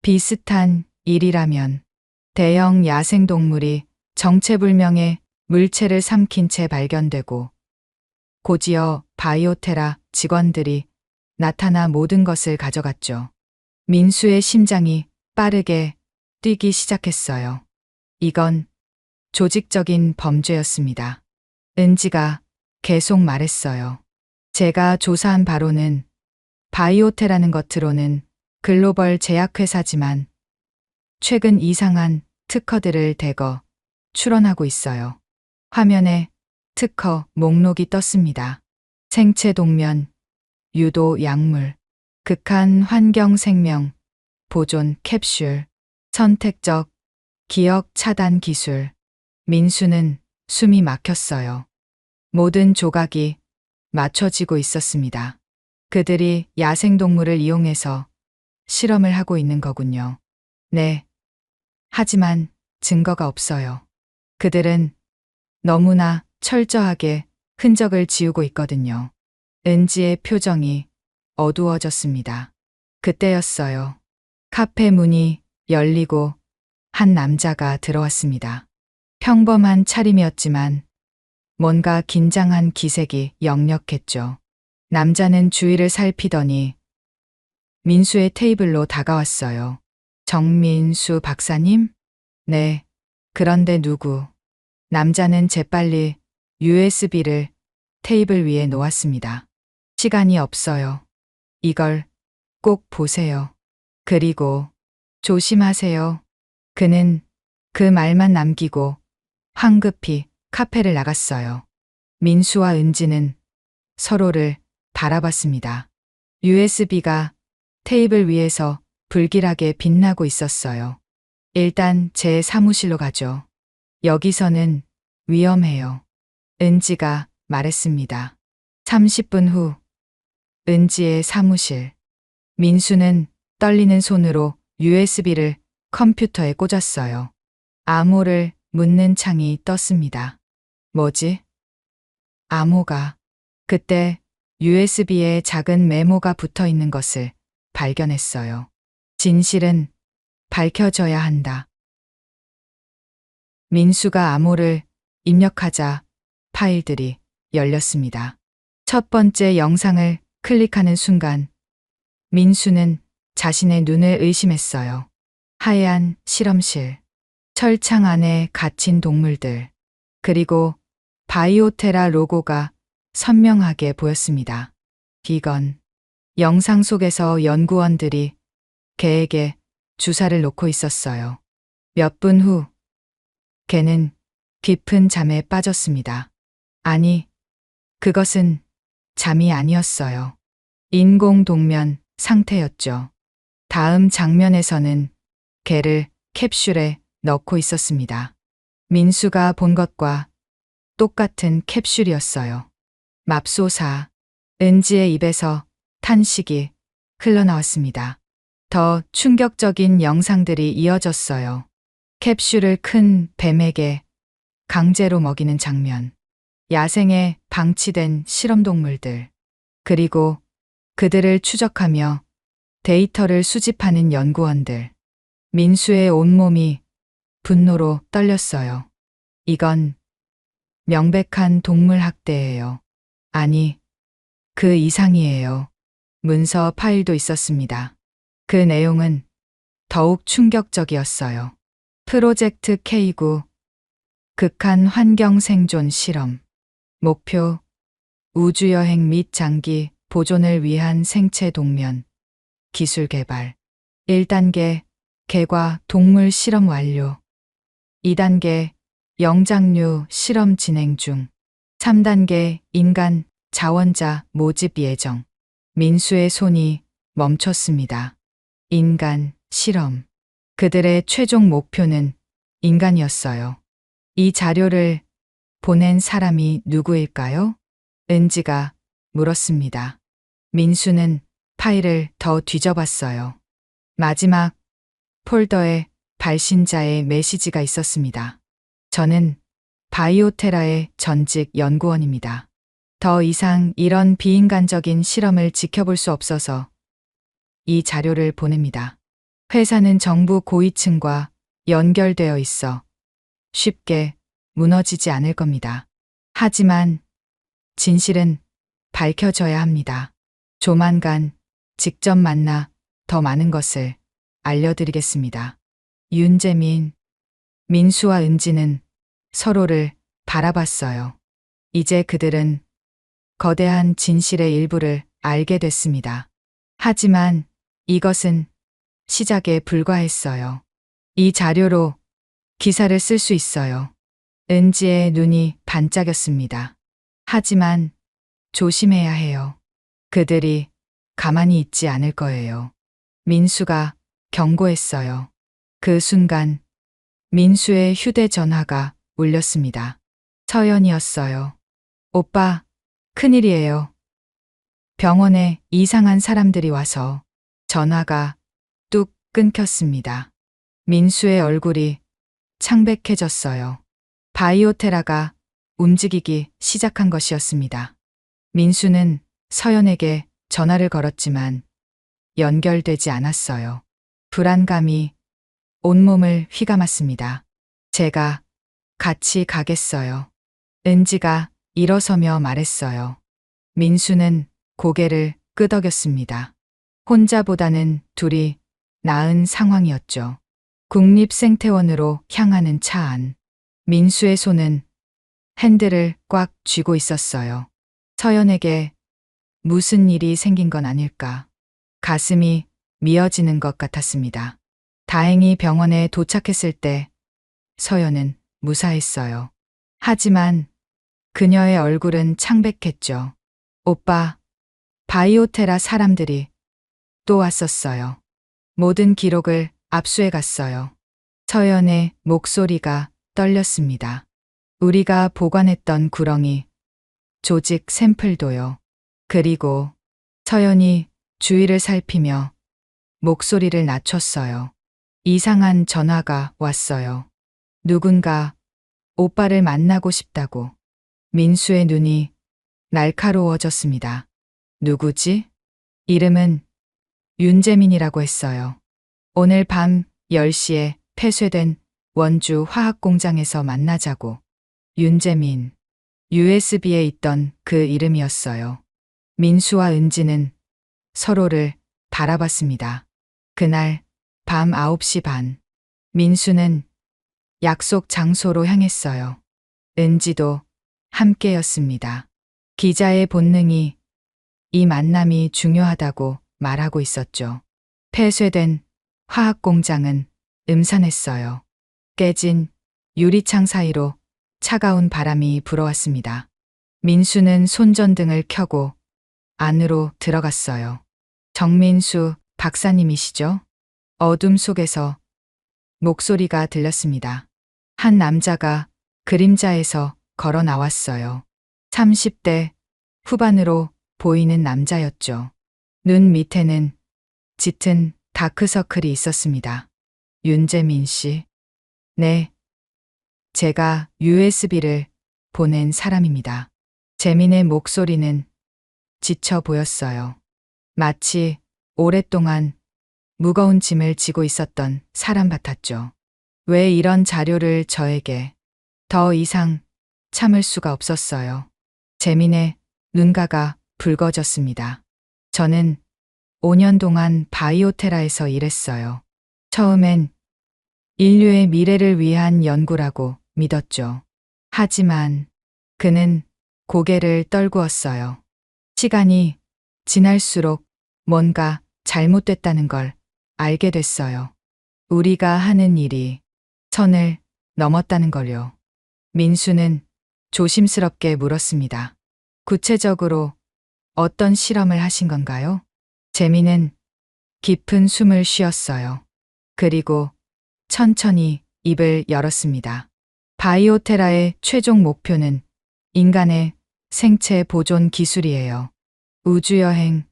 비슷한 일이라면 대형 야생동물이 정체불명의 물체를 삼킨 채 발견되고 곧이어 바이오테라 직원들이 나타나 모든 것을 가져갔죠. 민수의 심장이 빠르게 뛰기 시작했어요. 이건 조직적인 범죄였습니다. 은지가 계속 말했어요. 제가 조사한 바로는 바이오테라는 겉으로는 글로벌 제약회사지만 최근 이상한 특허들을 대거 출원하고 있어요. 화면에 특허 목록이 떴습니다. 생체 동면, 유도 약물, 극한 환경 생명, 보존 캡슐, 선택적 기억 차단 기술. 민수는 숨이 막혔어요. 모든 조각이 맞춰지고 있었습니다. 그들이 야생동물을 이용해서 실험을 하고 있는 거군요. 네. 하지만 증거가 없어요. 그들은 너무나 철저하게 흔적을 지우고 있거든요. 은지의 표정이 어두워졌습니다. 그때였어요. 카페 문이 열리고 한 남자가 들어왔습니다. 평범한 차림이었지만 뭔가 긴장한 기색이 역력했죠. 남자는 주위를 살피더니 민수의 테이블로 다가왔어요. 정민수 박사님? 네. 그런데 누구? 남자는 재빨리 USB를 테이블 위에 놓았습니다. 시간이 없어요. 이걸 꼭 보세요. 그리고 조심하세요. 그는 그 말만 남기고 황급히 카페를 나갔어요. 민수와 은지는 서로를 바라봤습니다. USB가 테이블 위에서 불길하게 빛나고 있었어요. 일단 제 사무실로 가죠. 여기서는 위험해요. 은지가 말했습니다. 30분 후 은지의 사무실. 민수는 떨리는 손으로 USB를 컴퓨터에 꽂았어요. 암호를 묻는 창이 떴습니다. 뭐지? 암호가. 그때 USB에 작은 메모가 붙어 있는 것을 발견했어요. 진실은 밝혀져야 한다. 민수가 암호를 입력하자 파일들이 열렸습니다. 첫 번째 영상을 클릭하는 순간 민수는 자신의 눈을 의심했어요. 하얀 실험실, 철창 안에 갇힌 동물들, 그리고 바이오테라 로고가 선명하게 보였습니다. 이건 영상 속에서 연구원들이 개에게 주사를 놓고 있었어요. 몇 분 후, 개는 깊은 잠에 빠졌습니다. 아니, 그것은 잠이 아니었어요. 인공 동면 상태였죠. 다음 장면에서는 개를 캡슐에 넣고 있었습니다. 민수가 본 것과 똑같은 캡슐이었어요. 맙소사. 은지의 입에서 탄식이 흘러나왔습니다. 더 충격적인 영상들이 이어졌어요. 캡슐을 큰 뱀에게 강제로 먹이는 장면, 야생에 방치된 실험동물들, 그리고 그들을 추적하며 데이터를 수집하는 연구원들. 민수의 온몸이 분노로 떨렸어요. 이건 명백한 동물 학대예요. 아니, 그 이상이에요. 문서 파일도 있었습니다. 그 내용은 더욱 충격적이었어요. 프로젝트 K9, 극한 환경 생존 실험. 목표, 우주여행 및 장기 보존을 위한 생체 동면, 기술 개발. 1단계, 개과 동물 실험 완료. 2단계, 영장류 실험 진행 중. 3단계, 인간 자원자 모집 예정. 민수의 손이 멈췄습니다. 인간 실험. 그들의 최종 목표는 인간이었어요. 이 자료를 보낸 사람이 누구일까요? 은지가 물었습니다. 민수는 파일을 더 뒤져봤어요. 마지막 폴더에 발신자의 메시지가 있었습니다. 저는 바이오테라의 전직 연구원입니다. 더 이상 이런 비인간적인 실험을 지켜볼 수 없어서 이 자료를 보냅니다. 회사는 정부 고위층과 연결되어 있어 쉽게 무너지지 않을 겁니다. 하지만 진실은 밝혀져야 합니다. 조만간 직접 만나 더 많은 것을 알려드리겠습니다. 윤재민, 민수와 은지는 서로를 바라봤어요. 이제 그들은 거대한 진실의 일부를 알게 됐습니다. 하지만 이것은 시작에 불과했어요. 이 자료로 기사를 쓸 수 있어요. 은지의 눈이 반짝였습니다. 하지만 조심해야 해요. 그들이 가만히 있지 않을 거예요. 민수가 경고했어요. 그 순간 민수의 휴대전화가 울렸습니다. 서연이었어요. 오빠, 큰일이에요. 병원에 이상한 사람들이 와서. 전화가 뚝 끊겼습니다. 민수의 얼굴이 창백해졌어요. 바이오테라가 움직이기 시작한 것이었습니다. 민수는 서연에게 전화를 걸었지만 연결되지 않았어요. 불안감이 온몸을 휘감았습니다. 제가 같이 가겠어요. 은지가 일어서며 말했어요. 민수는 고개를 끄덕였습니다. 혼자보다는 둘이 나은 상황이었죠. 국립생태원으로 향하는 차 안. 민수의 손은 핸들을 꽉 쥐고 있었어요. 서연에게 무슨 일이 생긴 건 아닐까. 가슴이 미어지는 것 같았습니다. 다행히 병원에 도착했을 때 서연은 무사했어요. 하지만 그녀의 얼굴은 창백했죠. 오빠, 바이오테라 사람들이 또 왔었어요. 모든 기록을 압수해 갔어요. 서연의 목소리가 떨렸습니다. 우리가 보관했던 구렁이, 조직 샘플도요. 그리고 서연이 주위를 살피며 목소리를 낮췄어요. 이상한 전화가 왔어요. 누군가 오빠를 만나고 싶다고. 민수의 눈이 날카로워졌습니다. 누구지? 이름은 윤재민이라고 했어요. 오늘 밤 10시에 폐쇄된 원주 화학공장에서 만나자고. 윤재민. USB에 있던 그 이름이었어요. 민수와 은지는 서로를 바라봤습니다. 그날 밤 9시 반. 민수는 약속 장소로 향했어요. 은지도 함께였습니다. 기자의 본능이 이 만남이 중요하다고 말하고 있었죠. 폐쇄된 화학공장은 음산했어요. 깨진 유리창 사이로 차가운 바람이 불어왔습니다. 민수는 손전등을 켜고 안으로 들어갔어요. 정민수 박사님이시죠? 어둠 속에서 목소리가 들렸습니다. 한 남자가 그림자에서 걸어 나왔어요. 30대 후반으로 보이는 남자였죠. 눈 밑에는 짙은 다크서클이 있었습니다. 윤재민 씨. 네. 제가 USB를 보낸 사람입니다. 재민의 목소리는 지쳐 보였어요. 마치 오랫동안 무거운 짐을 지고 있었던 사람 같았죠. 왜 이런 자료를 저에게. 더 이상 참을 수가 없었어요. 재민의 눈가가 붉어졌습니다. 저는 5년 동안 바이오테라에서 일했어요. 처음엔 인류의 미래를 위한 연구라고 믿었죠. 하지만 그는 고개를 떨구었어요. 시간이 지날수록 뭔가 잘못됐다는 걸 알게 됐어요. 우리가 하는 일이 선을 넘었다는 걸요. 민수는 조심스럽게 물었습니다. 구체적으로 어떤 실험을 하신 건가요? 재민은 깊은 숨을 쉬었어요. 그리고 천천히 입을 열었습니다. 바이오테라의 최종 목표는 인간의 생체 보존 기술이에요. 우주여행,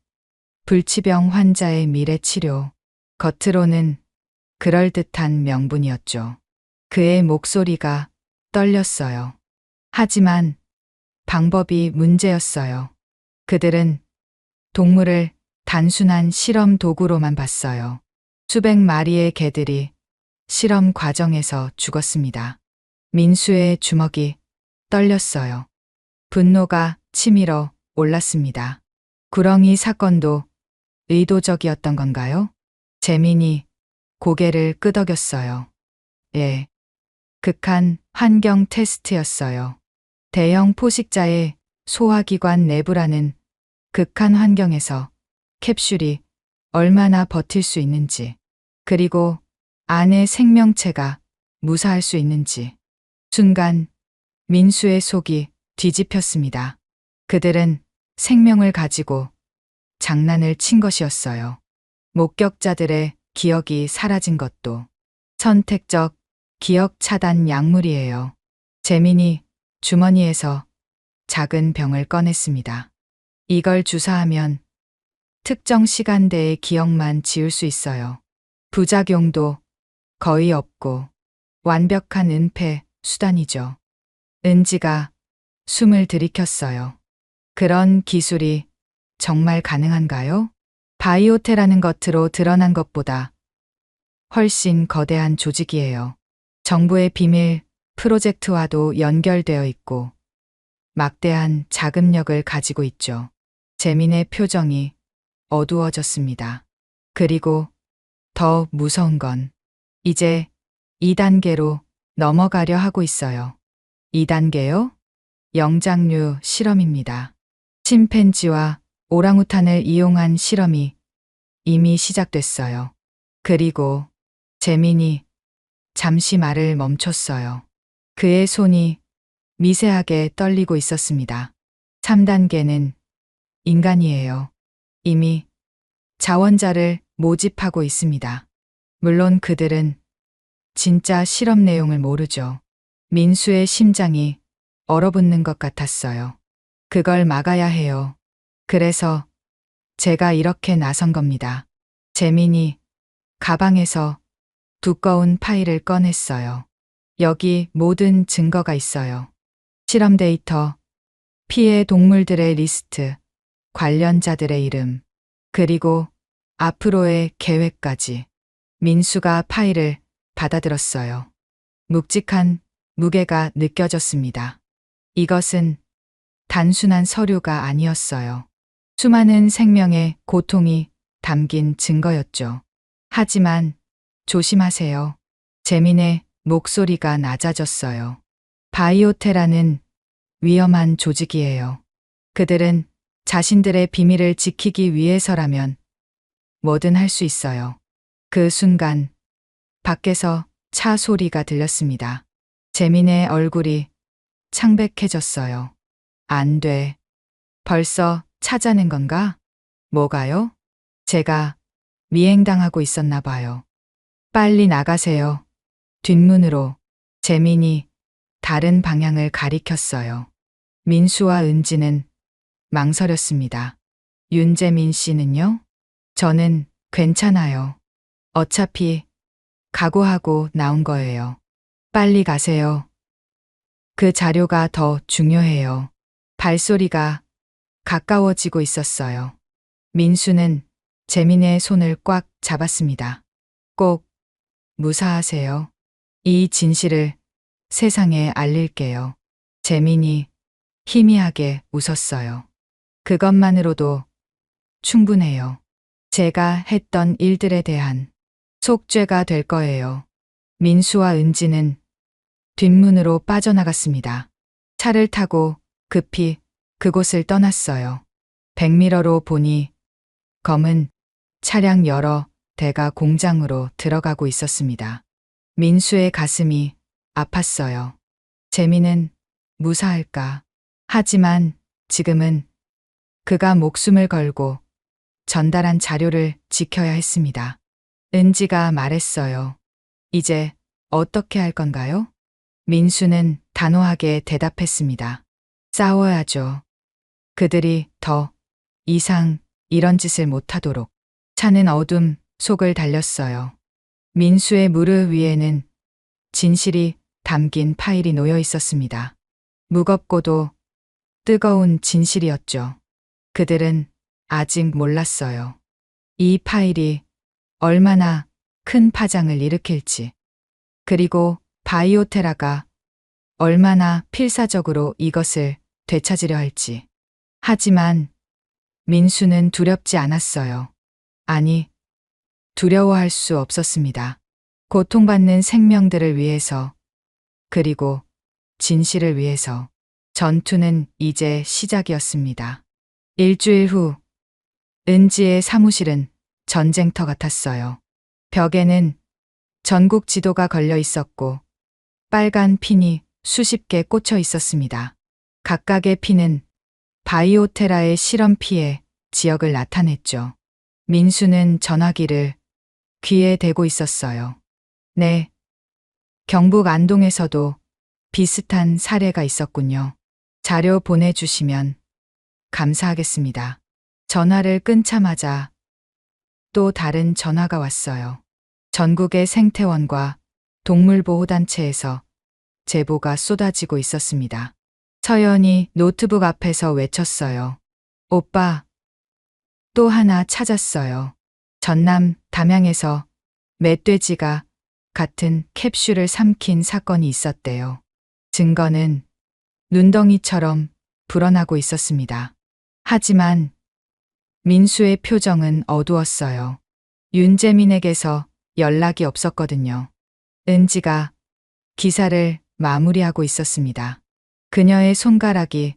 불치병 환자의 미래 치료. 겉으로는 그럴듯한 명분이었죠. 그의 목소리가 떨렸어요. 하지만 방법이 문제였어요. 그들은 동물을 단순한 실험 도구로만 봤어요. 수백 마리의 개들이 실험 과정에서 죽었습니다. 민수의 주먹이 떨렸어요. 분노가 치밀어 올랐습니다. 구렁이 사건도 의도적이었던 건가요? 재민이 고개를 끄덕였어요. 예. 극한 환경 테스트였어요. 대형 포식자의 소화기관 내부라는 극한 환경에서 캡슐이 얼마나 버틸 수 있는지, 그리고 안의 생명체가 무사할 수 있는지. 순간 민수의 속이 뒤집혔습니다. 그들은 생명을 가지고 장난을 친 것이었어요. 목격자들의 기억이 사라진 것도 선택적 기억 차단 약물이에요. 재민이 주머니에서 작은 병을 꺼냈습니다. 이걸 주사하면 특정 시간대의 기억만 지울 수 있어요. 부작용도 거의 없고 완벽한 은폐 수단이죠. 은지가 숨을 들이켰어요. 그런 기술이 정말 가능한가요? 바이오테라는 겉으로 드러난 것보다 훨씬 거대한 조직이에요. 정부의 비밀 프로젝트와도 연결되어 있고 막대한 자금력을 가지고 있죠. 재민의 표정이 어두워졌습니다. 그리고 더 무서운 건 이제 2단계로 넘어가려 하고 있어요. 2단계요? 영장류 실험입니다. 침팬지와 오랑우탄을 이용한 실험이 이미 시작됐어요. 그리고 재민이 잠시 말을 멈췄어요. 그의 손이 미세하게 떨리고 있었습니다. 3단계는 인간이에요. 이미 자원자를 모집하고 있습니다. 물론 그들은 진짜 실험 내용을 모르죠. 민수의 심장이 얼어붙는 것 같았어요. 그걸 막아야 해요. 그래서 제가 이렇게 나선 겁니다. 재민이 가방에서 두꺼운 파일을 꺼냈어요. 여기 모든 증거가 있어요. 실험 데이터, 피해 동물들의 리스트, 관련자들의 이름, 그리고 앞으로의 계획까지. 민수가 파일을 받아들었어요. 묵직한 무게가 느껴졌습니다. 이것은 단순한 서류가 아니었어요. 수많은 생명의 고통이 담긴 증거였죠. 하지만 조심하세요. 재민의 목소리가 낮아졌어요. 바이오테라는 위험한 조직이에요. 그들은 자신들의 비밀을 지키기 위해서라면 뭐든 할 수 있어요. 그 순간 밖에서 차 소리가 들렸습니다. 재민의 얼굴이 창백해졌어요. 안 돼. 벌써 찾아낸 건가? 뭐가요? 제가 미행당하고 있었나 봐요. 빨리 나가세요. 뒷문으로. 재민이 다른 방향을 가리켰어요. 민수와 은지는 망설였습니다. 윤재민 씨는요? 저는 괜찮아요. 어차피 각오하고 나온 거예요. 빨리 가세요. 그 자료가 더 중요해요. 발소리가 가까워지고 있었어요. 민수는 재민의 손을 꽉 잡았습니다. 꼭 무사하세요. 이 진실을 세상에 알릴게요. 재민이 희미하게 웃었어요. 그것만으로도 충분해요. 제가 했던 일들에 대한 속죄가 될 거예요. 민수와 은지는 뒷문으로 빠져나갔습니다. 차를 타고 급히 그곳을 떠났어요. 백미러로 보니 검은 차량 여러 대가 공장으로 들어가고 있었습니다. 민수의 가슴이 아팠어요. 재민은 무사할까? 하지만 지금은 그가 목숨을 걸고 전달한 자료를 지켜야 했습니다. 은지가 말했어요. 이제 어떻게 할 건가요? 민수는 단호하게 대답했습니다. 싸워야죠. 그들이 더 이상 이런 짓을 못하도록. 차는 어둠 속을 달렸어요. 민수의 무릎 위에는 진실이 담긴 파일이 놓여 있었습니다. 무겁고도 뜨거운 진실이었죠. 그들은 아직 몰랐어요. 이 파일이 얼마나 큰 파장을 일으킬지, 그리고 바이오테라가 얼마나 필사적으로 이것을 되찾으려 할지. 하지만 민수는 두렵지 않았어요. 아니, 두려워할 수 없었습니다. 고통받는 생명들을 위해서, 그리고 진실을 위해서. 전투는 이제 시작이었습니다. 일주일 후, 은지의 사무실은 전쟁터 같았어요. 벽에는 전국 지도가 걸려 있었고, 빨간 핀이 수십 개 꽂혀 있었습니다. 각각의 핀은 바이오테라의 실험 피해 지역을 나타냈죠. 민수는 전화기를 귀에 대고 있었어요. 네. 경북 안동에서도 비슷한 사례가 있었군요. 자료 보내주시면 감사하겠습니다. 전화를 끊자마자 또 다른 전화가 왔어요. 전국의 생태원과 동물보호단체에서 제보가 쏟아지고 있었습니다. 서연이 노트북 앞에서 외쳤어요. 오빠, 또 하나 찾았어요. 전남 담양에서 멧돼지가 같은 캡슐을 삼킨 사건이 있었대요. 증거는 눈덩이처럼 불어나고 있었습니다. 하지만 민수의 표정은 어두웠어요. 윤재민에게서 연락이 없었거든요. 은지가 기사를 마무리하고 있었습니다. 그녀의 손가락이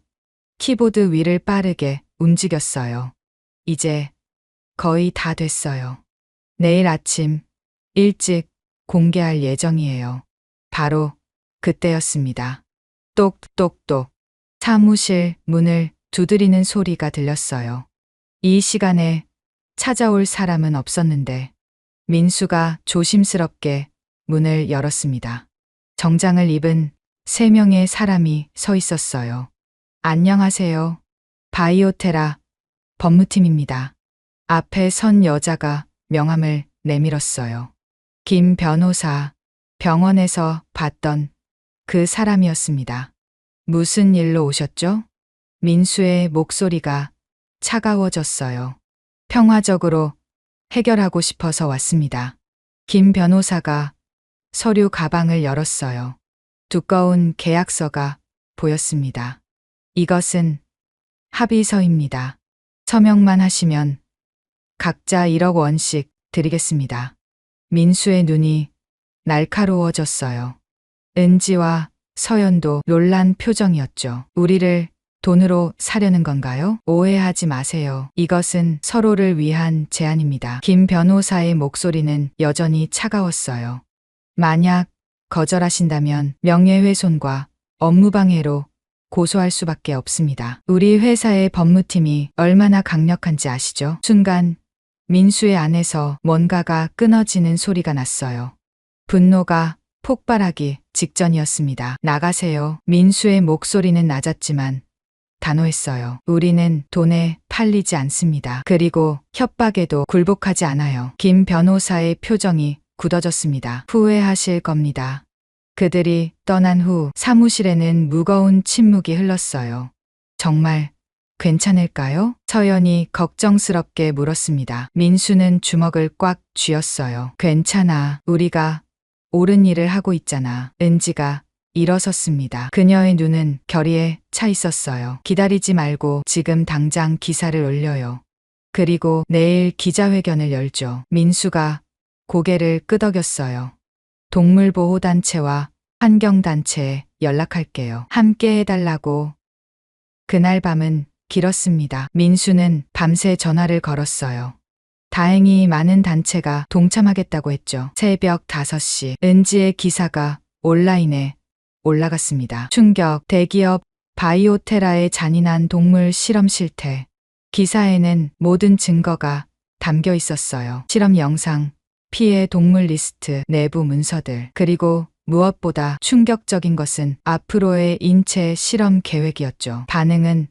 키보드 위를 빠르게 움직였어요. 이제 거의 다 됐어요. 내일 아침 일찍 공개할 예정이에요. 바로 그때였습니다. 똑똑똑. 사무실 문을 두드리는 소리가 들렸어요. 이 시간에 찾아올 사람은 없었는데 민수가 조심스럽게 문을 열었습니다. 정장을 입은 3명의 사람이 서 있었어요. 안녕하세요. 바이오테라 법무팀입니다. 앞에 선 여자가 명함을 내밀었어요. 김 변호사, 병원에서 봤던 그 사람이었습니다. 무슨 일로 오셨죠? 민수의 목소리가 차가워졌어요. 평화적으로 해결하고 싶어서 왔습니다. 김 변호사가 서류 가방을 열었어요. 두꺼운 계약서가 보였습니다. 이것은 합의서입니다. 서명만 하시면 각자 1억 원씩 드리겠습니다. 민수의 눈이 날카로워졌어요. 은지와 서연도 놀란 표정이었죠. 우리를 돈으로 사려는 건가요? 오해하지 마세요. 이것은 서로를 위한 제안입니다. 김 변호사의 목소리는 여전히 차가웠어요. 만약 거절하신다면 명예훼손과 업무방해로 고소할 수밖에 없습니다. 우리 회사의 법무팀이 얼마나 강력한지 아시죠? 순간 민수의 안에서 뭔가가 끊어지는 소리가 났어요. 분노가 폭발하기 직전이었습니다. 나가세요. 민수의 목소리는 낮았지만 단호했어요. 우리는 돈에 팔리지 않습니다. 그리고 협박에도 굴복하지 않아요. 김 변호사의 표정이 굳어졌습니다. 후회하실 겁니다. 그들이 떠난 후 사무실에는 무거운 침묵이 흘렀어요. 정말 괜찮을까요? 서연이 걱정스럽게 물었습니다. 민수는 주먹을 꽉 쥐었어요. 괜찮아. 우리가 옳은 일을 하고 있잖아. 은지가 일어섰습니다. 그녀의 눈은 결의에 차 있었어요. 기다리지 말고 지금 당장 기사를 올려요. 그리고 내일 기자회견을 열죠. 민수가 고개를 끄덕였어요. 동물보호단체와 환경단체에 연락할게요. 함께 해달라고. 그날 밤은 길었습니다. 민수는 밤새 전화를 걸었어요. 다행히 많은 단체가 동참하겠다고 했죠. 새벽 5시 은지의 기사가 온라인에 올라갔습니다. 충격, 대기업 바이오테라의 잔인한 동물 실험 실태. 기사에는 모든 증거가 담겨 있었어요. 실험 영상, 피해 동물 리스트, 내부 문서들, 그리고 무엇보다 충격적인 것은 앞으로의 인체 실험 계획이었죠. 반응은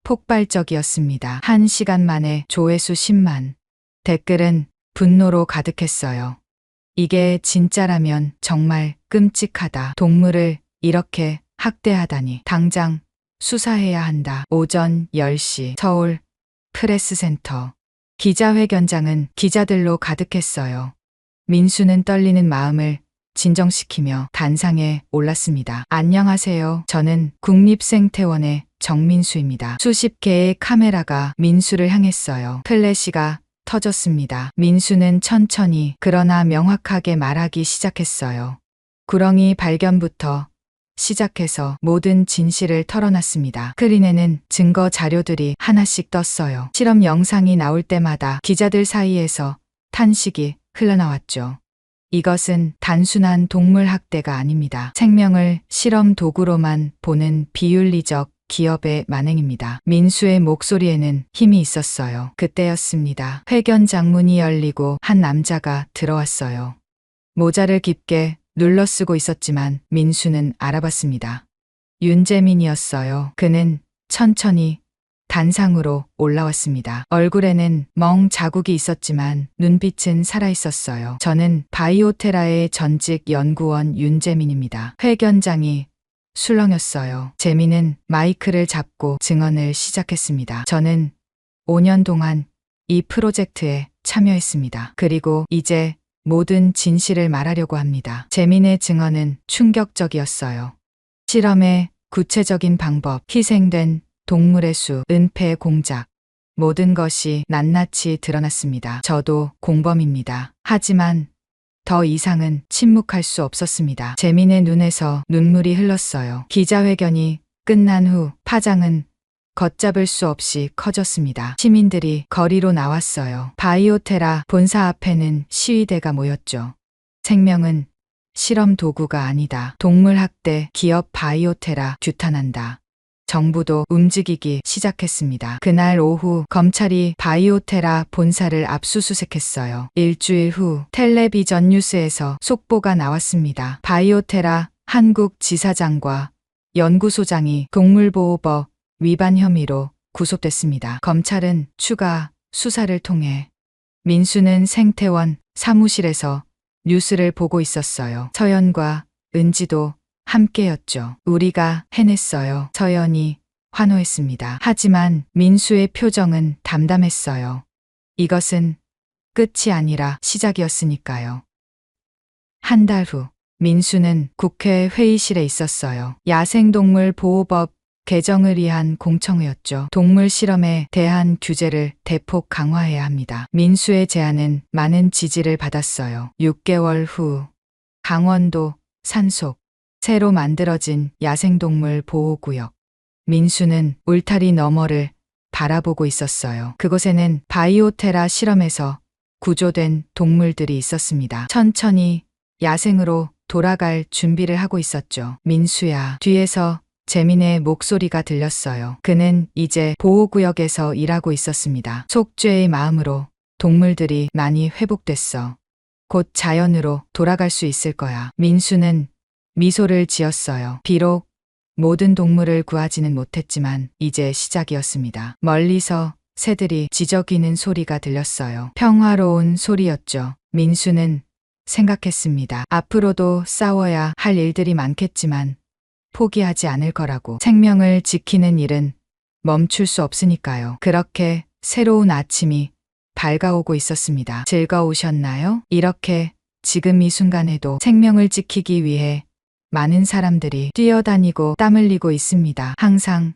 폭발적이었습니다. 1시간 만에 조회수 10만. 댓글은 분노로 가득했어요. 이게 진짜라면 정말 끔찍하다. 동물을 이렇게 학대하다니. 당장 수사해야 한다. 오전 10시 서울 프레스센터. 기자회견장은 기자들로 가득했어요. 민수는 떨리는 마음을 진정시키며 단상에 올랐습니다. 안녕하세요. 저는 국립생태원의 정민수입니다. 수십 개의 카메라가 민수를 향했어요. 플래시가 터졌습니다. 민수는 천천히 그러나 명확하게 말하기 시작했어요. 구렁이 발견부터 시작해서 모든 진실을 털어놨습니다. 스크린에는 증거 자료들이 하나씩 떴어요. 실험 영상이 나올 때마다 기자들 사이에서 탄식이 흘러나왔죠. 이것은 단순한 동물 학대가 아닙니다. 생명을 실험 도구로만 보는 비윤리적 기업의 만행입니다. 민수의 목소리에는 힘이 있었어요. 그때였습니다. 회견장 문이 열리고 한 남자가 들어왔어요. 모자를 깊게 눌러쓰고 있었지만 민수는 알아봤습니다. 윤재민이었어요. 그는 천천히 단상으로 올라왔습니다. 얼굴에는 멍 자국이 있었지만 눈빛은 살아있었어요. 저는 바이오테라의 전직 연구원 윤재민입니다. 회견장이 술렁였어요. 재민은 마이크를 잡고 증언을 시작했습니다. 저는 5년 동안 이 프로젝트에 참여했습니다. 그리고 이제 모든 진실을 말하려고 합니다. 재민의 증언은 충격적이었어요. 실험의 구체적인 방법, 희생된 동물의 수, 은폐 공작, 모든 것이 낱낱이 드러났습니다. 저도 공범입니다. 하지만 더 이상은 침묵할 수 없었습니다. 재민의 눈에서 눈물이 흘렀어요. 기자회견이 끝난 후 파장은 걷잡을 수 없이 커졌습니다. 시민들이 거리로 나왔어요. 바이오테라 본사 앞에는 시위대가 모였죠. 생명은 실험 도구가 아니다. 동물 학대 기업 바이오테라 규탄한다. 정부도 움직이기 시작했습니다. 그날 오후 검찰이 바이오테라 본사를 압수수색했어요. 일주일 후 텔레비전 뉴스에서 속보가 나왔습니다. 바이오테라 한국 지사장과 연구소장이 동물보호법 위반 혐의로 구속됐습니다. 검찰은 추가 수사를 통해 민수는 생태원 사무실에서 뉴스를 보고 있었어요. 서연과 은지도 함께였죠. 우리가 해냈어요. 서연이 환호했습니다. 하지만 민수의 표정은 담담했어요. 이것은 끝이 아니라 시작이었으니까요. 한 달 후 민수는 국회 회의실에 있었어요. 야생동물 보호법 개정을 위한 공청회였죠. 동물 실험에 대한 규제를 대폭 강화해야 합니다. 민수의 제안은 많은 지지를 받았어요. 6개월 후 강원도 산속 새로 만들어진 야생동물 보호구역. 민수는 울타리 너머를 바라보고 있었어요. 그곳에는 바이오테라 실험에서 구조된 동물들이 있었습니다. 천천히 야생으로 돌아갈 준비를 하고 있었죠. 민수야. 뒤에서 재민의 목소리가 들렸어요. 그는 이제 보호구역에서 일하고 있었습니다. 속죄의 마음으로 동물들이 많이 회복됐어. 곧 자연으로 돌아갈 수 있을 거야. 민수는 미소를 지었어요. 비록 모든 동물을 구하지는 못했지만 이제 시작이었습니다. 멀리서 새들이 지저귀는 소리가 들렸어요. 평화로운 소리였죠. 민수는 생각했습니다. 앞으로도 싸워야 할 일들이 많겠지만 포기하지 않을 거라고. 생명을 지키는 일은 멈출 수 없으니까요. 그렇게 새로운 아침이 밝아오고 있었습니다. 즐거우셨나요? 이렇게 지금 이 순간에도 생명을 지키기 위해 많은 사람들이 뛰어다니고 땀 흘리고 있습니다. 항상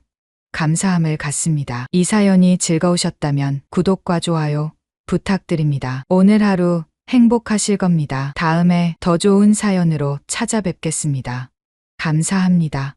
감사함을 갖습니다. 이 사연이 즐거우셨다면 구독과 좋아요 부탁드립니다. 오늘 하루 행복하실 겁니다. 다음에 더 좋은 사연으로 찾아뵙겠습니다. 감사합니다.